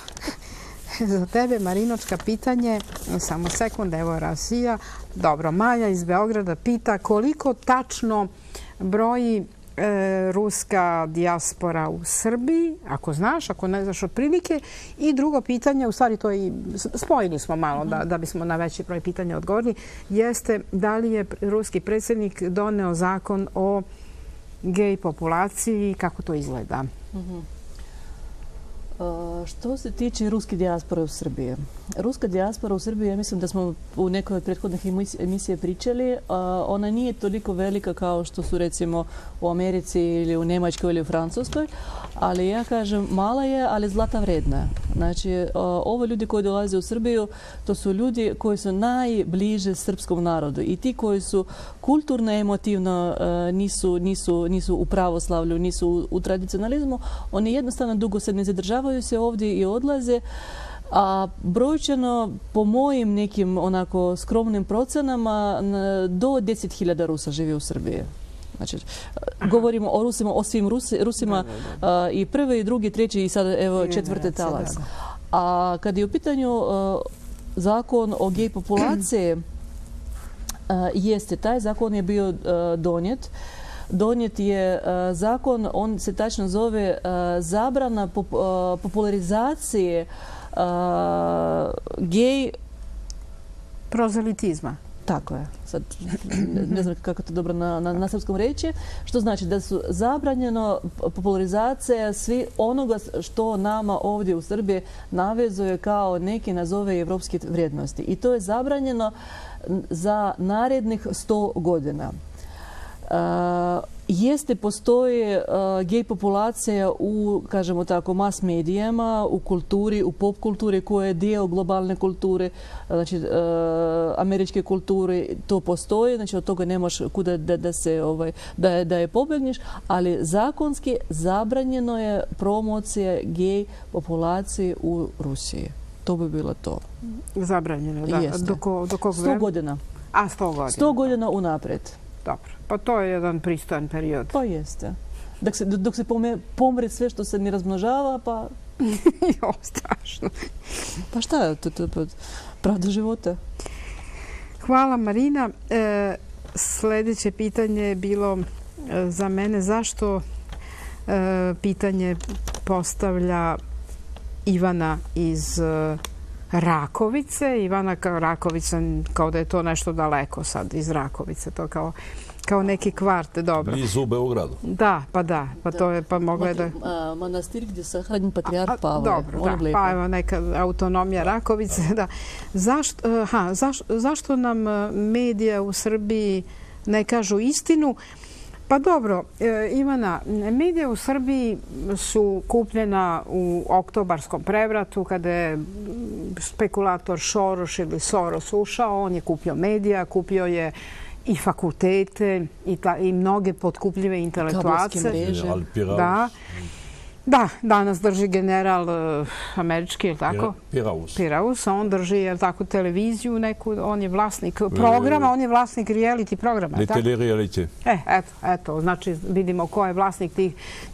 Za tebe, Marinočka, pitanje, samo sekund, evo Rasija. Dobro, Maja iz Beograda pita koliko tačno broji ruska dijaspora u Srbiji, ako znaš, ako ne znaš otprilike. I drugo pitanje, u stvari to i spojili smo malo da bismo na veći broj pitanja odgovorili, jeste da li je ruski predsjednik doneo zakon o gej populaciji i kako to izgleda? Što se tiče ruske dijaspore u Srbiji. Ruska dijaspora u Srbiji, ja mislim da smo u nekoj od prethodnih emisije pričali, ona nije toliko velika kao što su recimo u Americi ili u Njemačkoj ili u Francuskoj, ali ja kažem mala je, ali zlata vredna. Znači, ovo ljudi koji dolaze u Srbiju, to su ljudi koji su najbliže srpskom narodu i ti koji su kulturno, emotivno nisu u pravoslavlju, nisu u tradicionalizmu, oni jednostavno dugo se ne zadržavaju se ovdje i odlaze. A brojčano, po mojim nekim onako skromnim procenama, do 10.000 Rusa živi u Srbiji. Znači, govorimo o Rusima, o svim Rusima i prvi, i drugi, treći i sada evo četvrti talas. A kad je u pitanju zakon o gej populaciji, jeste, taj zakon je bio donijet. Donijet je zakon, on se tačno zove zabrana popularizacije gej prozelitizma. Tako je. Sad ne znam kako to dobro na srpskom reći. Što znači da su zabranjeno popularizacija svi onoga što nama ovdje u Srbiji navezuje kao neki nazove evropske vrijednosti. I to je zabranjeno za narednih 100 godina. Postoji gej populacija u, kažemo tako, mas medijama, u kulturi, u pop kulturi koja je dio globalne kulture, znači američke kulture, to postoji, znači od toga nemaš kuda da je pobegneš, ali zakonski zabranjeno je promocija gej populacije u Rusiji. To bi bilo to. Zabranjeno, da. Do kog 100 godina. A, 100 godina. 100 godina unaprijed. Dobro, pa to je jedan pristojan period. Pa jeste. Dok se pomre sve što se ne razmnožava, pa... Jo, strašno. Pa šta je to pravda života? Hvala, Marina. Sljedeće pitanje je bilo za mene zašto pitanje postavlja Ivana iz Rakovice. Ivana Rakovica, kao da je to nešto daleko sad iz Rakovice, to kao neki kvart, dobro. Blizu Beogradu. Da, pa to je, pa mogla je da... Manastir gdje se hranjen patrijarh Pavle. Dobro, da, pa evo neka autonomija Rakovice, da. Zašto nam medija u Srbiji ne kažu istinu? Pa dobro, Ivana, medija u Srbiji su kupljena u oktobarskom prevratu kada je spekulator Šoroš ili Soros ušao, on je kupio medija, kupio je i fakultete i mnoge potkupljive intelektualce. Da, danas drži general američki, je li tako? Piraeus. On drži, je li tako, televiziju neku, on je vlasnik programa, on je vlasnik reality programa. Les télé-réalités. Eto, znači vidimo ko je vlasnik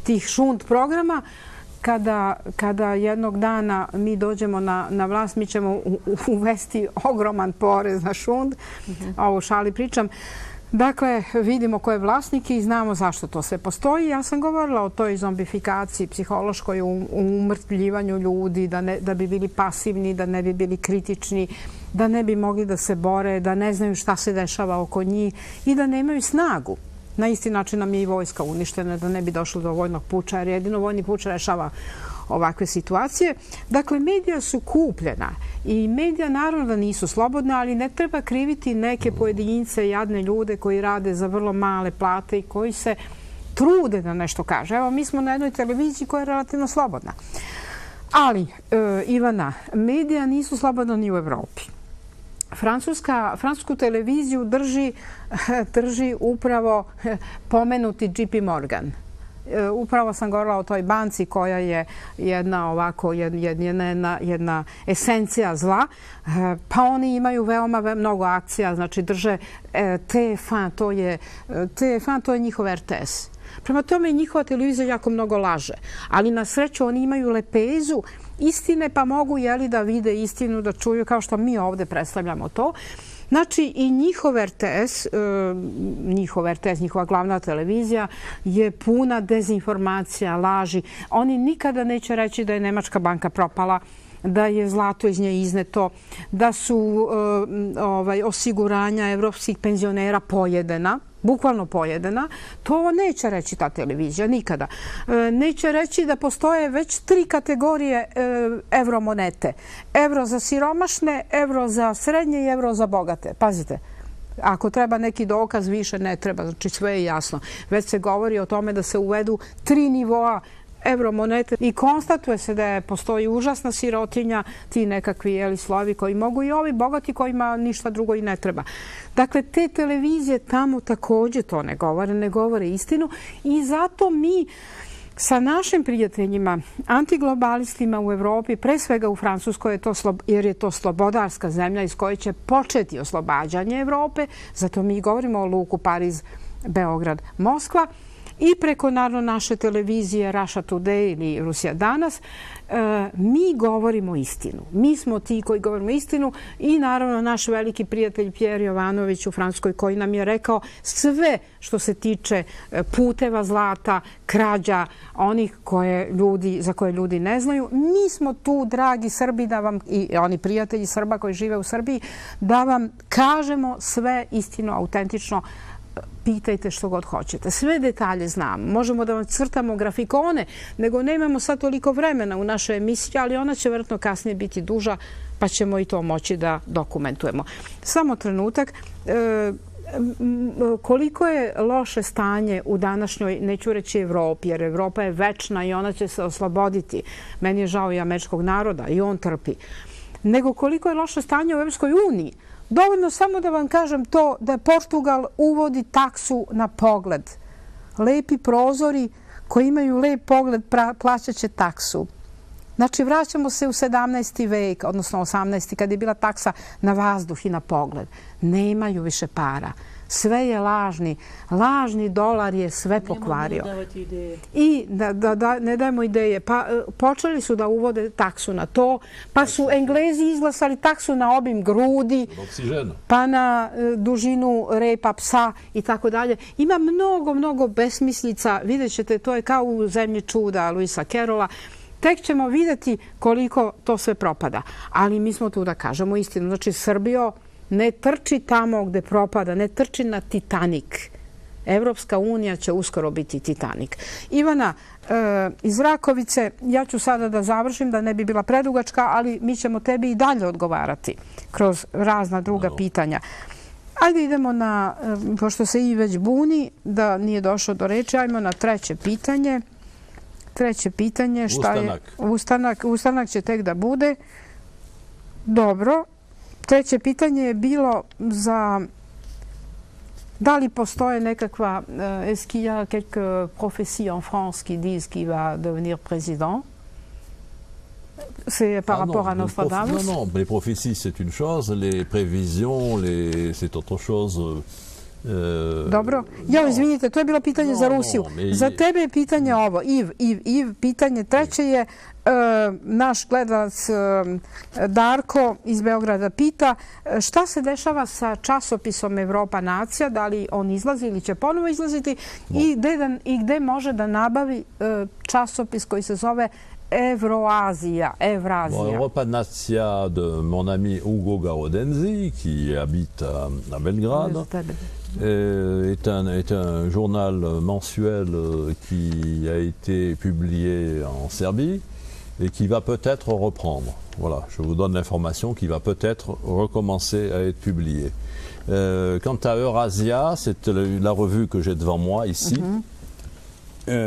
tih šund programa. Kada jednog dana mi dođemo na vlast, mi ćemo uvesti ogroman porez na šund. Ovo šali pričam. Dakle, vidimo ko je vlasnik i znamo zašto to sve postoji. Ja sam govorila o toj zombifikaciji, psihološkoj umrtljivanju ljudi, da bi bili pasivni, da ne bi bili kritični, da ne bi mogli da se bore, da ne znaju šta se dešava oko njih i da nemaju snagu. Na isti način nam je i vojska uništena, da ne bi došlo do vojnog puča, jer jedino vojni puč rešava ovakve situacije. Dakle, medija su kupljena i medija naravno da nisu slobodne, ali ne treba kriviti neke pojedince, jadne ljude koji rade za vrlo male plate i koji se trude da nešto kaže. Evo, mi smo na jednoj televiziji koja je relativno slobodna. Ali, Ivana, medija nisu slobodna ni u Evropi. francusku televiziju drži upravo pomenuti JP Morgan. Upravo sam govorila o toj banci koja je jedna esencija zla, pa oni imaju veoma mnogo akcija, znači drže TF1, to je njihov RTS. Prema tome njihova televizija jako mnogo laže, ali na sreću oni imaju lepezu istine pa mogu da vide istinu, da čuju kao što mi ovdje predstavljamo to. Znači i njihov RTS, njihova glavna televizija je puna dezinformacija, laži. Oni nikada neće reći da je Nemačka banka propala, da je zlato iz nje izneto, da su osiguranja evropskih penzionera pojedena, bukvalno pojedena. To neće reći ta televizija nikada. Neće reći da postoje već 3 kategorije euromonete. Euro za siromašne, euro za srednje i euro za bogate. Pazite, ako treba neki dokaz, više ne treba. Znači sve je jasno. Već se govori o tome da se uvedu 3 nivoa euromonete i konstatuje se da postoji užasna sirotinja, ti nekakvi slovi koji mogu i ovi bogati kojima ništa drugo i ne treba. Dakle, te televizije tamo također to ne govore istinu i zato mi sa našim prijateljima, antiglobalistima u Evropi, pre svega u Francuskoj, jer je to slobodarska zemlja iz koje će početi oslobađanje Evrope, zato mi govorimo o luku Pariz, Beograd, Moskva, i preko naravno naše televizije Russia Today ili Rusija danas, mi govorimo istinu. Mi smo ti koji govorimo istinu i naravno naš veliki prijatelj Pierre Jovanović u Francuskoj koji nam je rekao sve što se tiče puteva zlata, krađa, onih za koje ljudi ne znaju. Mi smo tu, dragi Srbi, i oni prijatelji Srba koji žive u Srbiji, da vam kažemo sve istino, autentično. Pitajte što god hoćete. Sve detalje znam. Možemo da vam crtamo grafikone, nego nemamo sad toliko vremena u našoj emisiji, ali ona će vjerojatno kasnije biti duža, pa ćemo i to moći da dokumentujemo. Samo trenutak. Koliko je loše stanje u današnjoj, neću reći Evropi, jer Evropa je večna i ona će se osloboditi. Meni je žao i američkog naroda i on trpi. Nego koliko je loše stanje u Evropskoj uniji. Dovoljno samo da vam kažem to da Portugal uvodi taksu na pogled. Lepi prozori koji imaju lep pogled plaćat će taksu. Znači vraćamo se u 17. vek, odnosno 18. kad je bila taksa na vazduh i na pogled. Nemaju više para. Sve je lažni. Lažni dolar je sve pokvario. I ne dajemo ideje. Pa počeli su da uvode taksu na to, pa su Englezi izglasali taksu na obim grudi, pa na dužinu repa psa i tako dalje. Ima mnogo besmislica. Vidjet ćete, to je kao u Zemlji čuda Luisa Carrolla. Tek ćemo vidjeti koliko to sve propada. Ali mi smo tu da kažemo istinu. Znači, Srbijo, ne trči tamo gde propada, ne trči na Titanik. Evropska unija će uskoro biti Titanik. Ivana, iz Rakovice, ja ću sada da završim, da ne bi bila predugačka, ali mi ćemo tebi i dalje odgovarati kroz razna druga pitanja. Ajde idemo na, pošto se i već buni, da nije došlo do reči, ajmo na treće pitanje. Treće pitanje, šta je? Ustanak će tek da bude. Dobro. Treće pitanje je bilo za da li postoje nekakva, est-ce qu'il y a quelques prophéties en France qui disent qu'il va devenir président? C'est par rapport à Nostradamus? Non, les prophéties c'est une chose, les prévisions, c'est autre chose. Dobro. Ja, izvinite, to je bilo pitanje za Rusiju. Za tebe je pitanje ovo. Iv, pitanje treće je naš gledalac Darko iz Beograda pita šta se dešava sa časopisom Evropa nacija, da li on izlazi ili će ponovo izlaziti i gde može da nabavi časopis koji se zove Evrazija. Europa Nacija de mon ami Ugo Gaudenzi qui habite à Belgrade. Est un journal mensuel qui a été publié en Serbie et qui va peut-être reprendre. Voilà, je vous donne l'information qui va peut-être recommencer à être publiée. Quant à Eurasia, c'est la revue que j'ai devant moi ici.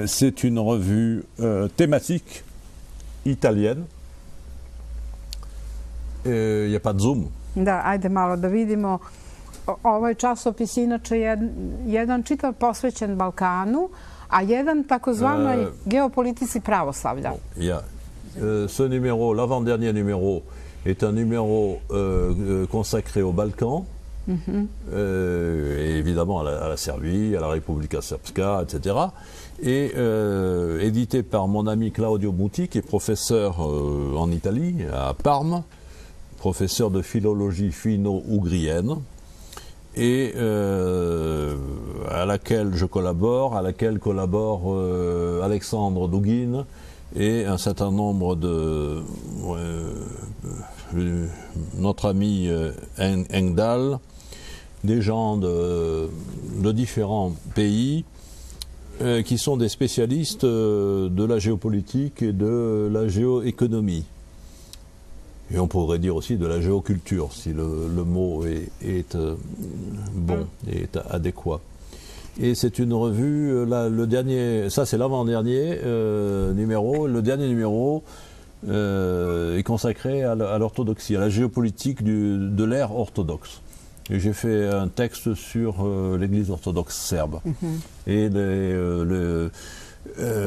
C'est une revue thématique italienne. Il n'y a pas de zoom. Da, ajde malo da vidimo. Ovaj časopis inače je jedan čitav posvećen Balkanu, a jedan takozvanoj geopolitici pravoslavlja. Ce numéro, l'avant-dernier numéro, est un numéro consacré au Balkan, et évidemment à la Serbie, à la Republika Srpska, etc. Et édité par mon ami Claudio Muti, qui est professeur en Italie, à Parme, professeur de philologie finno-ougrienne, et à laquelle je collabore, à laquelle collabore Alexandre Dugin et un certain nombre de notre ami Engdahl, des gens de différents pays qui sont des spécialistes de la géopolitique et de la géoéconomie. Et on pourrait dire aussi de la géoculture, si le mot est bon et est adéquat. Et c'est une revue, là, le dernier, ça c'est l'avant-dernier numéro. Le dernier numéro est consacré à l'orthodoxie, à la géopolitique de l'ère orthodoxe. Et j'ai fait un texte sur l'Église orthodoxe serbe et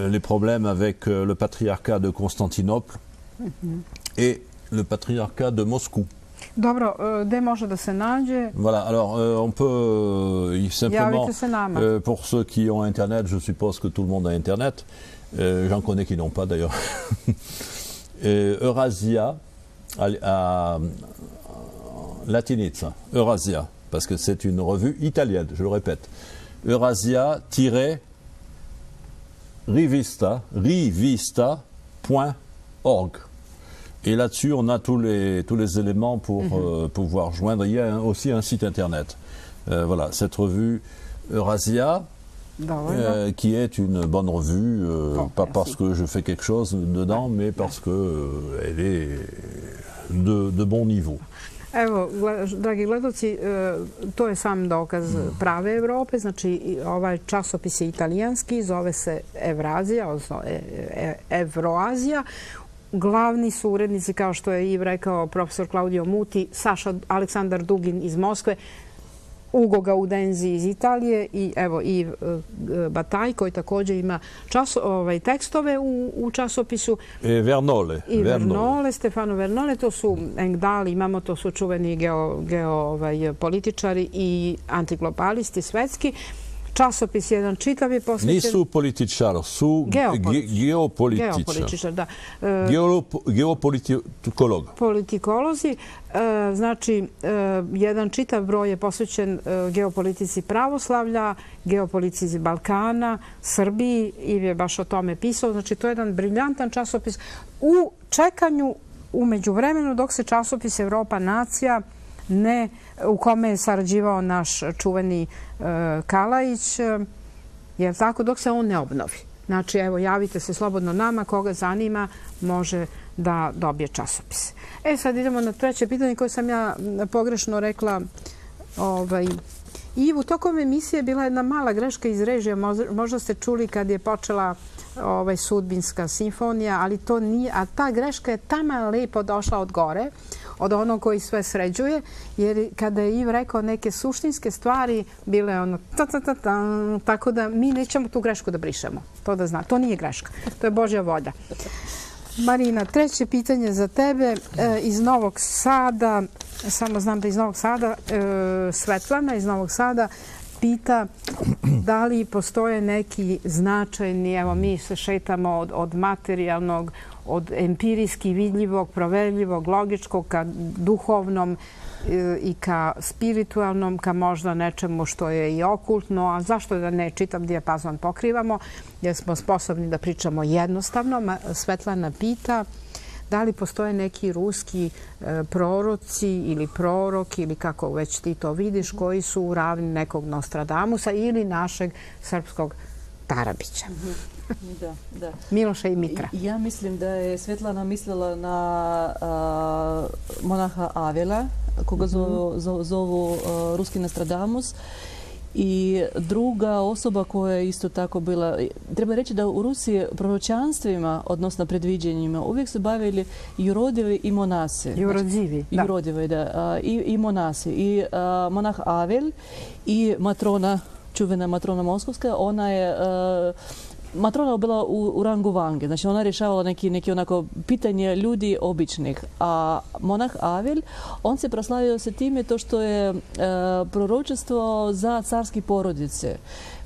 les problèmes avec le patriarcat de Constantinople et le patriarcat de Moscou. Dobro, gde može da se nađe? Voilà, alors on peut simplement, pour ceux qui ont Internet, je suppose que tout le monde a Internet, j'en connais qui n'ont pas d'ailleurs, Eurasia, à Latinica, Eurasia, parce que c'est une revue italienne, je le répète, Eurasia-rivista.org. Et là-dessus, on a tous les éléments pour pouvoir joindre. Il y a aussi un site internet. Voilà, cette revue Eurasia, qui est une bonne revue, pas parce que je fais quelque chose dedans, mais parce qu'elle est de bon niveau. Evo, dragi gledalci, to je sam dokaz prave Evrope. Znači, ovaj časopis je italijanski, zove se Evrazija, odnosno Evroazija. Glavni su urednici, kao što je Iv rekao, profesor Claudio Muti, Aleksandar Dugin iz Moskve, Ugo Gaudenzi iz Italije i evo Iv Bataj, koji također ima tekstove u časopisu. Vernole. I Vernole, Stefano Vernole, to su Engdahl, imamo, to su čuveni geopolitičari i antiglobalisti svetski. Časopis jedan čitav je posvećen... Nisu političari, su geopolitičari. Geopolitikologi. Politikolozi. Znači, jedan čitav broj je posvećen geopolitici pravoslavlja, geopolitici Balkana, Srbiji, i je baš o tome pisao. Znači, to je jedan briljantan časopis u čekanju u međuvremenu dok se časopis Evropa nacija u kome je sarađivao naš čuveni Kalajić, jer tako, dok se on ne obnovi. Znači, evo, javite se slobodno nama, koga zanima, može da dobije časopis. Sad idemo na treće pitanje koje sam ja pogrešno rekla. Ivu, tokom emisije bila jedna mala greška iz režije, možda ste čuli kad je počela Sudbinska simfonija, ali to nije, a ta greška je tamo lepo došla od gore, od onog koji sve sređuje, jer kada je Iv rekao neke suštinske stvari, bile je ono tako da mi nećemo tu grešku da brišemo. To da zna, to nije greška, to je Božja volja. Marina, treće pitanje za tebe iz Novog Sada, samo znam da iz Novog Sada, Svetlana iz Novog Sada pita da li postoje neki značajni, evo mi se šetamo od materijalnog, od empirijski vidljivog, proverljivog, logičkog ka duhovnom i ka spiritualnom, ka možda nečemu što je i okultno, a zašto da ne čitam dijapazon pokrivamo, jer smo sposobni da pričamo jednostavno. Svetlana pita da li postoje neki ruski proroci ili prorok ili kako već ti to vidiš, koji su u ravni nekog Nostradamusa ili našeg srpskog Tarabića. Da. Miloša i Mitra. Ja mislim da je Svetlana mislila na monaha Avela, koga zovu ruski Nostradamus. I druga osoba koja je isto tako bila, treba reći da u Rusiji proročanstvima, odnosno predviđenjima, uvijek su bavili jurodivi i monasi. Jurodivi, da. Jurodivi, da. I monasi. I monah Avel i matrona, čuvena matrona Moskovska, ona je... Matrona je bila u rangu vange, znači ona je rješavala neki onako pitanje ljudi običnih. A monah Avel, on se proslavio se time to što je proročestvo za carske porodice.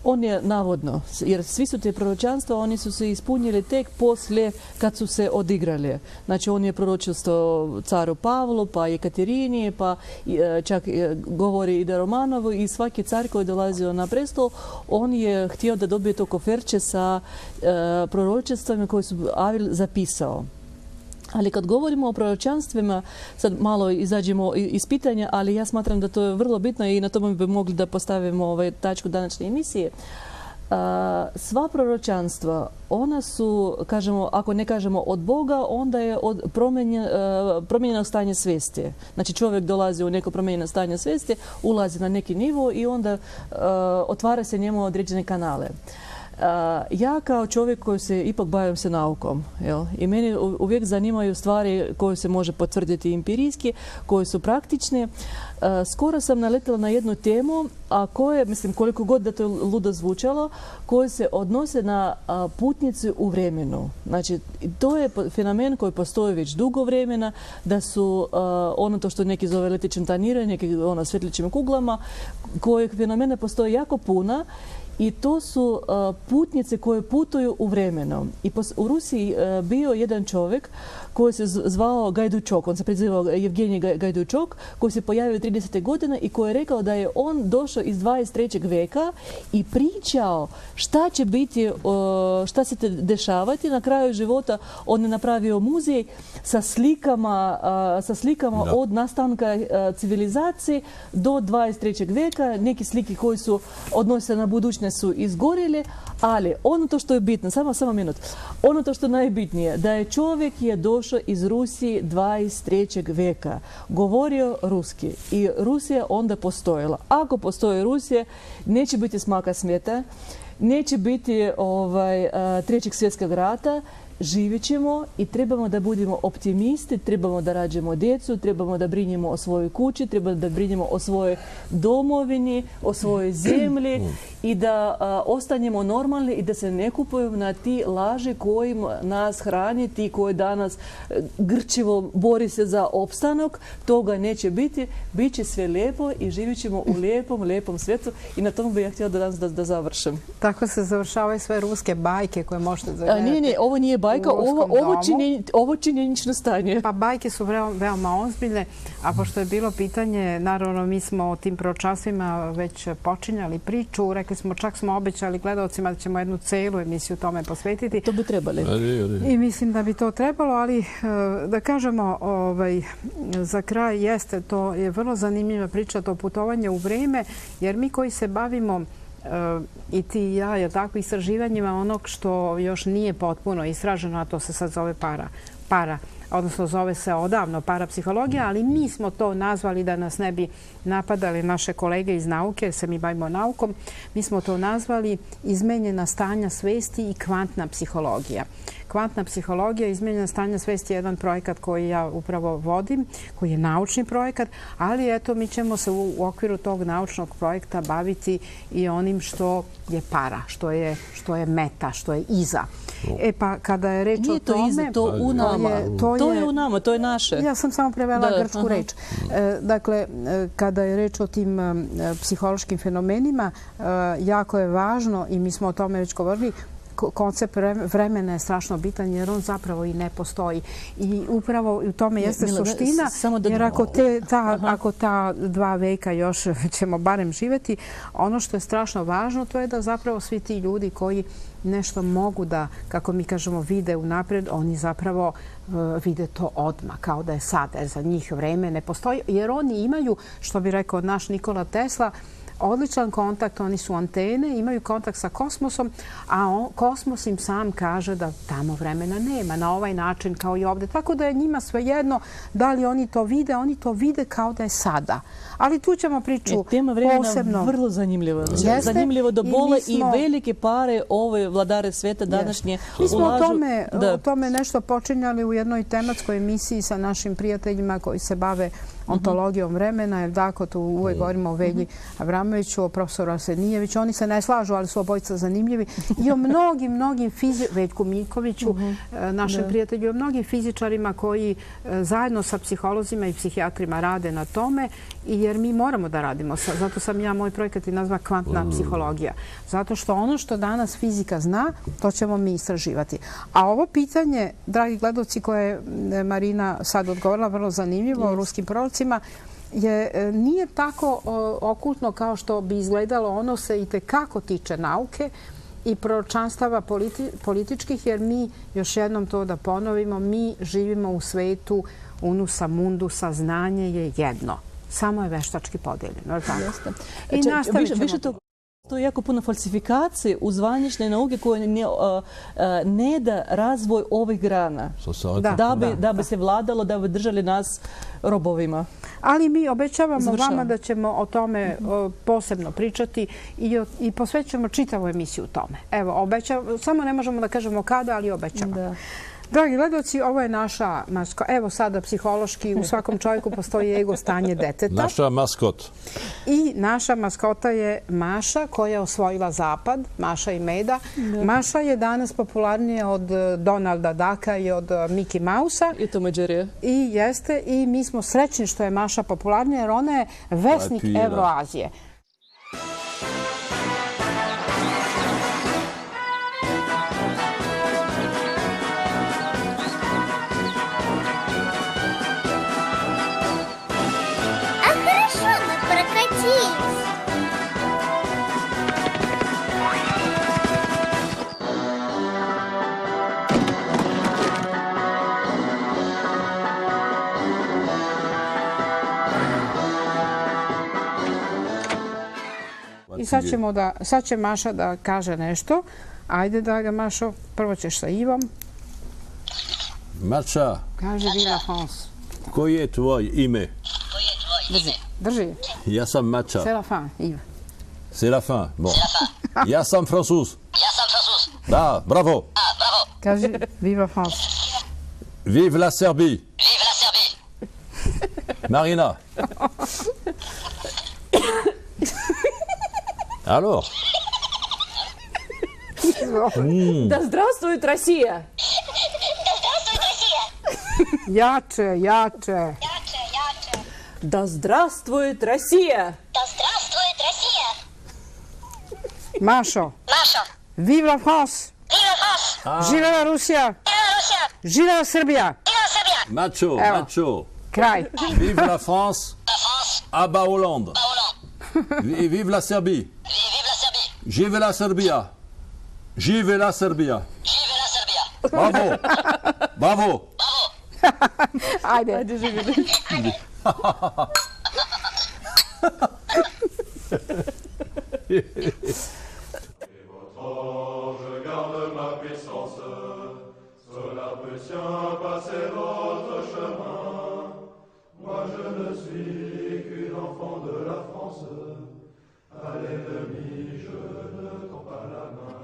On je navodno, jer svi su te proročanstva, oni su se ispunili tek poslije kad su se odigrali. Znači on je proročestvo caru Pavlu, pa Jekaterini, pa čak govori i da Romanovu i svaki car koji je dolazio na prestol, on je htio da dobije to koferče sa proročestvima koje su Avel zapisao. Ali kad govorimo o proročanstvima, sad malo izađemo iz pitanja, ali ja smatram da to je vrlo bitno i na tome bi mogli da postavimo tačku današnje emisije. Sva proročanstva, ona su, kažemo, ako ne kažemo od Boga, onda je od promijenjeno stanje svijesti. Znači čovjek dolazi u neko promijenjeno stanje svijesti, ulazi na neki nivo i onda otvara se njemu određene kanale. Ja kao čovjek koji se ipak bavim se naukom, i meni uvijek zanimaju stvari koje se može potvrditi empirijski, koje su praktične. Skoro sam naletila na jednu temu, a koje, mislim, koliko god da to ludo zvučalo, koje se odnose na putnice u vremenu. Znači, to je fenomen koji postoji već dugo vremena, da su ono to što neki zove letičim taniranje, neki svjetličim kuglama, kojeg fenomena postoji jako puno. I to su putnice koje putuju u vremenu. I u Rusiji bio jedan čovjek koji se zvao Gajdučok, on se prezivao Evgenij Gajdučok, koji se pojavio 30. godine i koji je rekao da je on došao iz 23. veka i pričao šta će biti, šta se te dešavati. Na kraju života on je napravio muzej sa slikama od nastanka civilizacije do 23. veka. Neki slike koji su odnose na budućnost su izgorjeli, ali ono to što je bitno, samo minut, ono to što je najbitnije, da je čovjek došao iz Rusije 23. veka, govorio ruski i Rusija onda postojala. Ako postoji Rusija, neće biti smaka smjeta, neće biti trećeg svjetskog rata, živjet ćemo i trebamo da budemo optimisti, trebamo da rađemo djecu, trebamo da brinjemo o svojoj kući, trebamo da brinjemo o svojoj domovini, o svojoj zemlji i da ostanemo normalni i da se ne kupujemo na ti laži kojim nas hrani, ti koji danas grčivo bori se za opstanak. Toga neće biti, bit će sve lijepo i živjet ćemo u lijepom svijetu i na tomu bih ja htjela danas da završim. Tako se završavaju sve ruske bajke koje možete zagledati. Ne, ovo nije bajka, ovo činjenično stanje. Pa bajke su veoma ozbiljne, a pošto je bilo pitanje, naravno mi smo o tim proročanstvima već počinjali priču, rekli smo, čak smo obećali gledalcima da ćemo jednu celu emisiju tome posvetiti. To bi trebali. I mislim da bi to trebalo, ali da kažemo za kraj jeste, to je vrlo zanimljiva priča, to putovanje u vrijeme, jer mi koji se bavimo i ti i ja, tako, istraživanjima onog što još nije potpuno istraženo, a to se sad zove odnosno zove se odavno parapsihologija, ali mi smo to nazvali, da nas ne bi napadali naše kolege iz nauke, jer se mi bavimo naukom, mi smo to nazvali izmenjena stanja svesti i kvantna psihologija. Kvantna psihologija, izmenjena stanja svesti je jedan projekat koji ja upravo vodim, koji je naučni projekat, ali eto mi ćemo se u okviru tog naučnog projekta baviti i onim što je para, što je meta, što je iza. Pa kada je reč o tome... Nije to iza, to u nama. To je u nama, to je naše. Ja sam samo prevela grčku reč. Dakle, kada je reč o tim psihološkim fenomenima, jako je važno, i mi smo o tome već govorili, koncept vremena je strašno bitan jer on zapravo i ne postoji. I upravo u tome jeste suština, jer ako ta 2 veka još ćemo barem živjeti, ono što je strašno važno to je da zapravo svi ti ljudi koji nešto mogu da, kako mi kažemo, vide unaprijed, oni zapravo vide to odmah, kao da je sad, za njih vreme ne postoji, jer oni imaju, što bi rekao naš Nikola Tesla, odličan kontakt, oni su antene, imaju kontakt sa kosmosom, a kosmos im sam kaže da tamo vremena nema, na ovaj način kao i ovde. Tako da je njima svejedno da li oni to vide kao da je sada. Ali tu ćemo priču posebno. Tema vremena vrlo zanimljiva. Zanimljivo da bole i velike pare ove vladare sveta današnje ulažu. Mi smo o tome nešto počinjali u jednoj tematskoj emisiji sa našim prijateljima koji se bave ontologijom vremena, jer tako tu uvek govorimo o Velji Avramoviću, o profesoru Arsenijeviću. Oni se ne slažu, ali su obojica zanimljivi. I o mnogim Veljku Miljkoviću, našem prijatelju, o mnogim fizičarima koji zajedno sa psiholozima i psihijatrima rade na tome, jer mi moramo da radimo. Zato sam ja moj projekat i nazva kvantna psihologija. Zato što ono što danas fizika zna, to ćemo mi istraživati. A ovo pitanje, dragi gledalci, koje je Marina sad odgovorila, vrlo zanimljivo o ruskim prorocima, nije tako okultno kao što bi izgledalo. Ono se i tekako tiče nauke i proročanstava političkih, jer mi, još jednom to da ponovimo, mi živimo u svetu unusa mundusa, znanje je jedno. Samo je veštački podeljeno. I nastavit ćemo. To je jako puno falsifikacije u zvanične nauke koje ne da razvoj ovih grana. Da bi se vladalo, da bi držali nas robovima. Ali mi obećavamo vama da ćemo o tome posebno pričati i posvećujemo čitavu emisiju tome. Evo, obećavamo, samo ne možemo da kažemo kada, ali obećavamo. Dragi gledalci, ovo je naša maskota. Evo sada psihološki u svakom čovjeku postoji ego stanje deteta. Naša maskot. I naša maskota je Maša koja je osvojila zapad, Maša i Meda. Maša je danas popularnija od Donalda Ducka i od Mickey Mouse-a. I Toma Jerrya. I jeste, i mi smo srećni što je Maša popularnija jer ona je vesnik Evroazije. I sad će Maša da kaže nešto. Ajde, draga Mašo, prvo ćeš sa Ivom. Maša. Kaže Vive la France. Koje je tvoje ime? Drži. Ja sam Maša. C'est la fin, Yves. C'est la fin, bon. Ja sam Francuz. Da, bravo. Kaže Vive la France. Vive la Serbie. Marina. Alors. Da zdravstvует Россия. Jače. Da zdravstvует Россия. Mašo. Vive la France. Živela Rusija. Živela Srbija. Macho. Kraj. Vive la France. Aba Hollande. Vive la Serbie. Žive la Srbija. Žive la Srbija. Bravo. Ajde, živi. Je garde ma puissance, cela peut bien passer votre chemin. Moi je ne suis qu'un enfant de la France, à l'ennemi je ne tends pas la main.